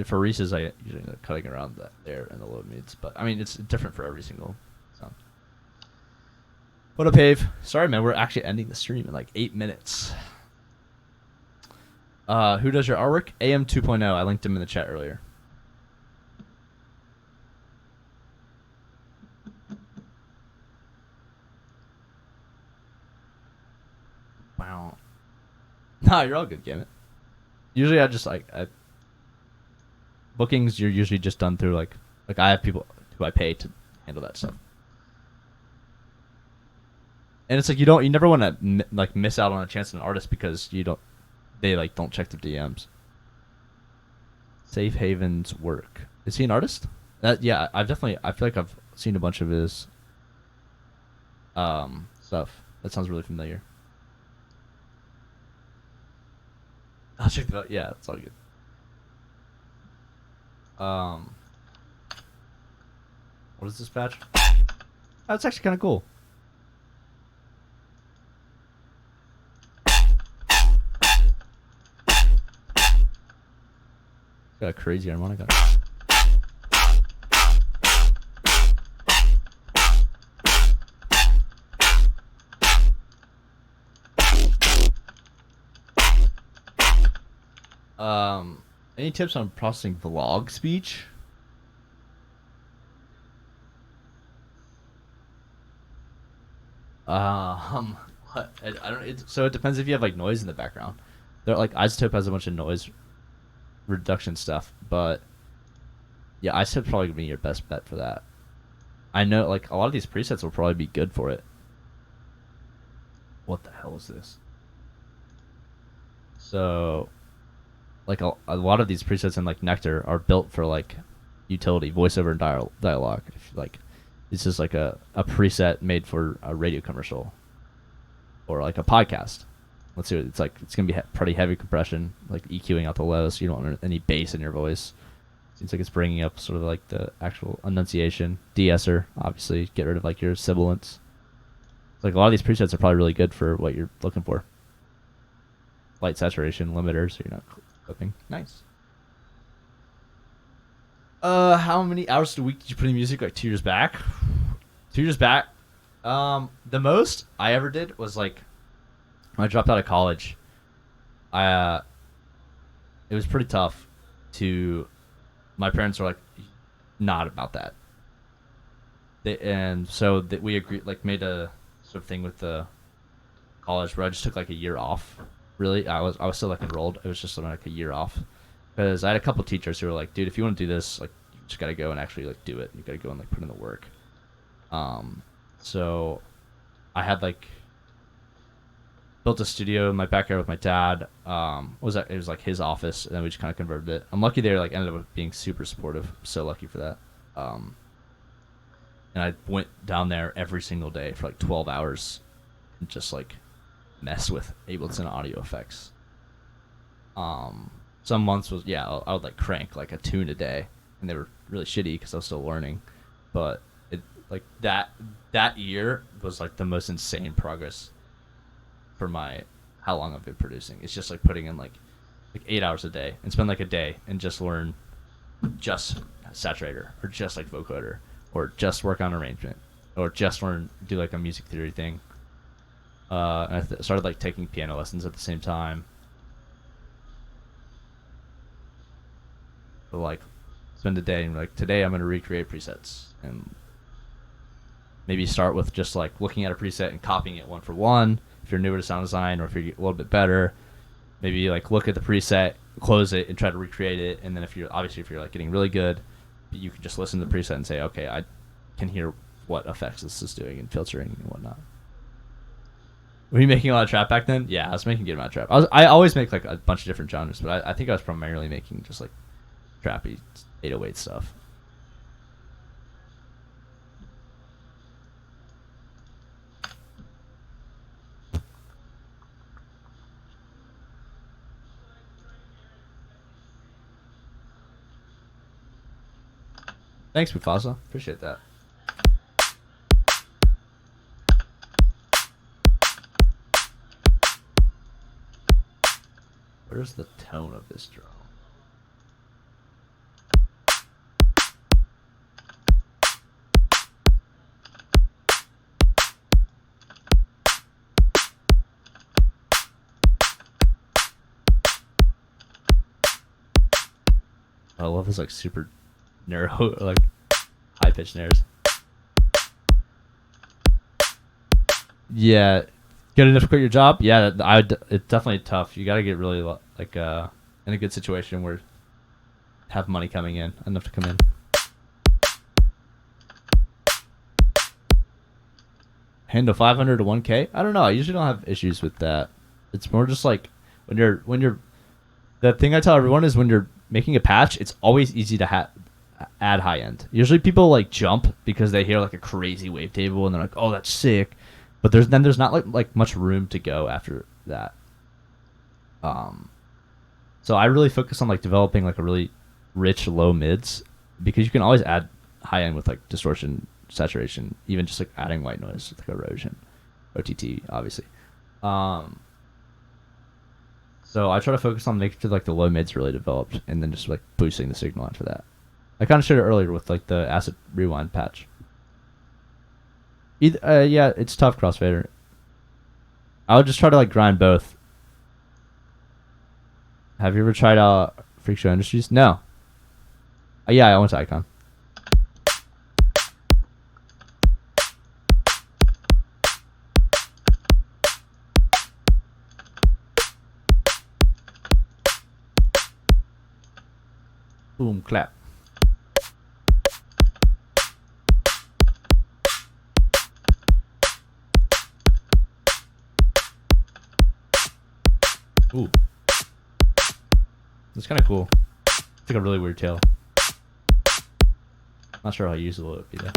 for Reese's I usually end up cutting around that there in the low mids. But I mean it's different for every single sound. What up, Pave? Sorry, man. We're actually ending the stream in like 8 minutes. Who does your artwork? AM 2.0. I linked him in the chat earlier. Wow. Nah, you're all good, Gamut. Usually I just bookings. You're usually just done through like I have people who I pay to handle that stuff. And it's like you never want to like miss out on a chance in an artist because they like don't check their DMs. Safe Haven's work. Is he an artist? Yeah, I feel like I've seen a bunch of his stuff. That sounds really familiar. I'll check that out. Yeah, it's all good. What is this badge? Oh, it's actually kind of cool. Got a crazy harmonica. Any tips on processing vlog speech? What? I don't. So it depends if you have like noise in the background. They're like Isotope has a bunch of noise reduction stuff, but yeah, Isotope's probably gonna be your best bet for that. I know like a lot of these presets will probably be good for it. What the hell is this? So, like a lot of these presets in like Nectar are built for like utility, voiceover, and dialogue. If, like, it's just like a preset made for a radio commercial or like a podcast. Let's see. It's like it's gonna be pretty heavy compression, like EQing out the lows, so you don't want any bass in your voice. Seems like it's bringing up sort of like the actual enunciation. De-esser, obviously, get rid of like your sibilants. Like a lot of these presets are probably really good for what you're looking for. Light saturation limiters, so you're not clipping. Nice. How many hours a week did you put in music? Like 2 years back. 2 years back. The most I ever did was like when I dropped out of college. It was pretty tough. My parents were like, not about that. So we agreed, like made a sort of thing with the college where I just took like a year off. Really, I was still like enrolled. It was just like a year off because I had a couple teachers who were like, dude, if you want to do this, like, you just gotta go and actually like do it. You gotta go and like put in the work. So I had like built a studio in my backyard with my dad. It was like his office, and then we just kind of converted it. I'm lucky they like ended up being super supportive. I'm so lucky for that. And I went down there every single day for like 12 hours and just like mess with Ableton audio effects. Some months was I would like crank like a tune a day, and they were really shitty because I was still learning. But it like that year was like the most insane progress for how long I've been producing. It's just like putting in like 8 hours a day and spend like a day and just learn just saturator, or just like vocoder, or just work on arrangement, or just learn do like a music theory thing. And I started like taking piano lessons at the same time. So like spend the day and like today I'm gonna recreate presets, and maybe start with just like looking at a preset and copying it one for one. If you're newer to sound design, or if you're a little bit better, maybe like look at the preset, close it, and try to recreate it. And then if you're like getting really good, you can just listen to the preset and say, okay, I can hear what effects this is doing and filtering and whatnot. Were you making a lot of trap back then? Yeah, I was making a good amount of trap. I always make like a bunch of different genres, but I think I was primarily making just like trappy 808 stuff. Thanks, Mufasa. Appreciate that. Where's the tone of this drum? I love this like super narrow, like high pitched snares. Yeah, good enough to quit your job. Yeah, it's definitely tough. You gotta get really like in a good situation where have money coming in, enough to come in. Handle 500 to 1K. I don't know. I usually don't have issues with that. It's more just like when you're. The thing I tell everyone is when you're making a patch, it's always easy to add high end. Usually people like jump because they hear like a crazy wavetable and they're like, "Oh, that's sick," but there's not like much room to go after that. So I really focus on like developing like a really rich low mids, because you can always add high end with like distortion, saturation, even just like adding white noise with like erosion, OTT obviously. So I try to focus on making sure like the low mids really developed, and then just like boosting the signal after that. I kind of showed it earlier with like the acid rewind patch. Yeah, it's tough, crossfader. I would just try to like grind both. Have you ever tried Freak Show Industries? No. Yeah, I went to Icon. Boom, clap. Ooh. It's kind of cool. It's like a really weird tail. Not sure how usable it would be though.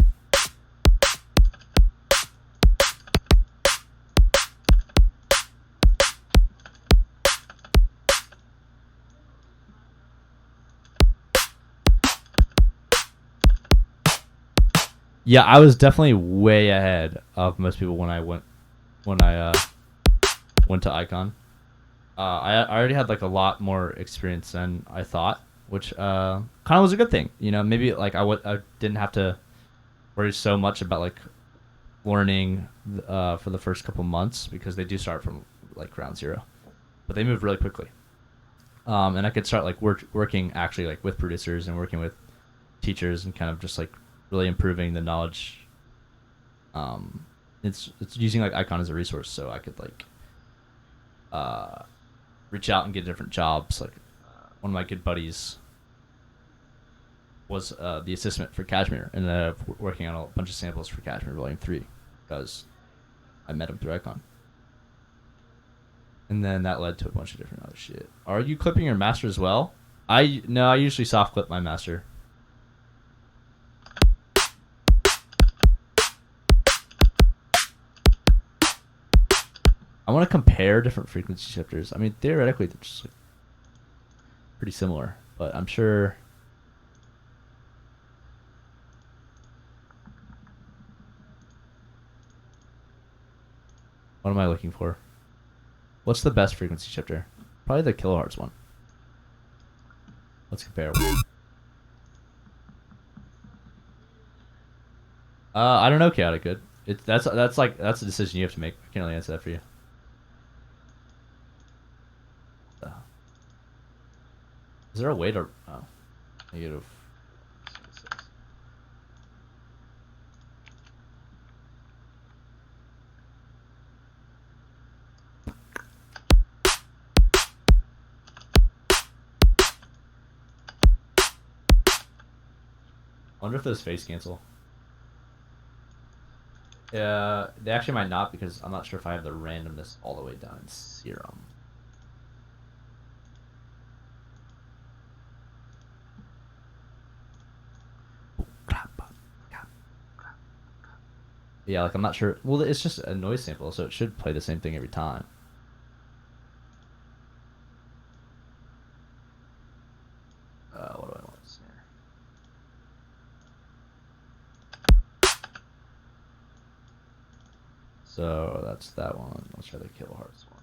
Yeah, I was definitely way ahead of most people when I went to Icon. I already had like a lot more experience than I thought, which kind of was a good thing. You know, maybe like I didn't have to worry so much about like learning for the first couple months, because they do start from like ground zero, but they move really quickly. And I could start like working actually like with producers and working with teachers and kind of just like really improving the knowledge. It's using like Icon as a resource, so I could like reach out and get different jobs. Like one of my good buddies was the assistant for Kashmir, and ended up working on a bunch of samples for Kashmir Volume 3 because I met him through Icon. And then that led to a bunch of different other shit. Are you clipping your master as well? I usually soft clip my master. I want to compare different frequency shifters. I mean, theoretically, they're just like pretty similar, but I'm sure. What am I looking for? What's the best frequency shifter? Probably the kilohertz one. Let's compare. I don't know, chaotic good. That's a decision you have to make. I can't really answer that for you. Is there a way to? Oh, negative. I wonder if those face cancel. They actually might not because I'm not sure if I have the randomness all the way down in serum. Yeah, like I'm not sure. Well, it's just a noise sample, so it should play the same thing every time. What do I want to snare? So that's that one. Let's try the kilohertz one.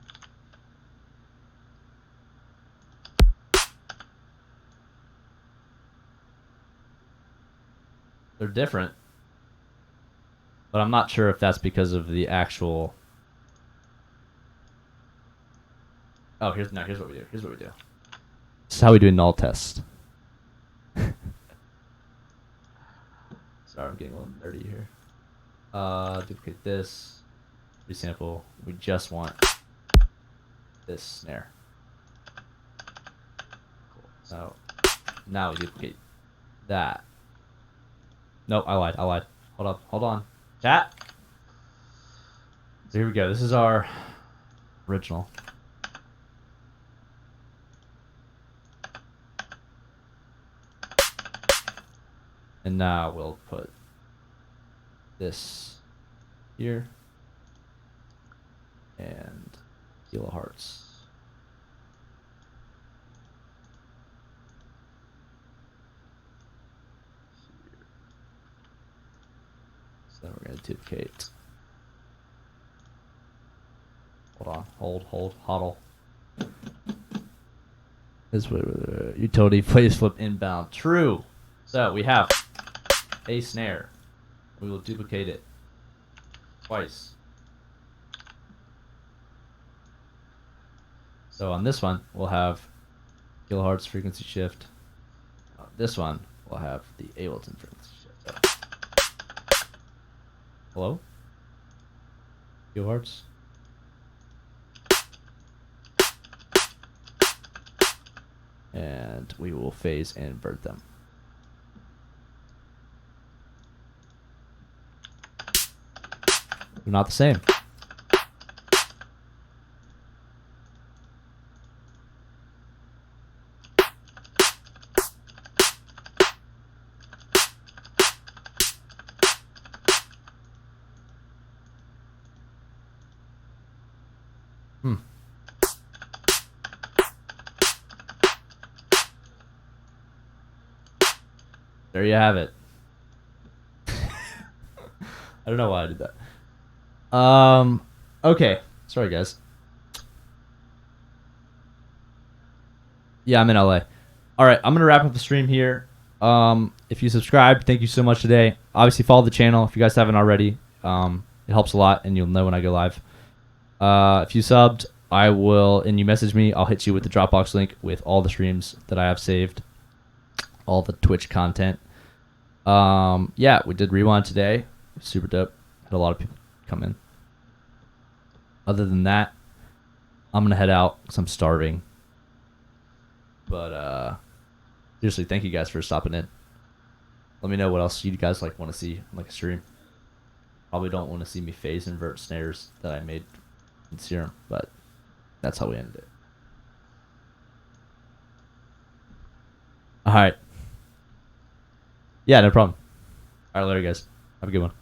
They're different, but I'm not sure if that's because of the actual. Oh, here's what we do. Here's what we do. This is how we do a null test. Sorry, I'm getting a little nerdy here. Duplicate this. Resample. We just want this snare. Cool. So now we duplicate that. Nope, I lied. Hold up. Hold on. Chat. So here we go. This is our original. And now we'll put this here and kilohertz. So then we're going to duplicate. Hold on. Hold. Hodl. This way, utility plays flip inbound. True. So we have a snare. We will duplicate it twice. So on this one, we'll have kilohertz frequency shift. On this one, we'll have the Ableton frequency shift. So. Hello? Kilohertz? And we will phase invert them. They're not the same. There you have it. I don't know why I did that. Okay. Sorry, guys. Yeah, I'm in LA. All right, I'm gonna wrap up the stream here. If you subscribed, thank you so much today. Obviously, follow the channel if you guys haven't already. It helps a lot, and you'll know when I go live. If you subbed, I will, and you message me, I'll hit you with the Dropbox link with all the streams that I have saved, all the Twitch content. Yeah, we did Rewind today. Super dope. Had a lot of people come in. Other than that, I'm gonna head out because I'm starving. But seriously, thank you guys for stopping in. Let me know what else you guys want to see on a stream. Probably don't want to see me phase invert snares that I made in Serum, but that's how we ended it. All right. Yeah, no problem. All right, later, guys. Have a good one.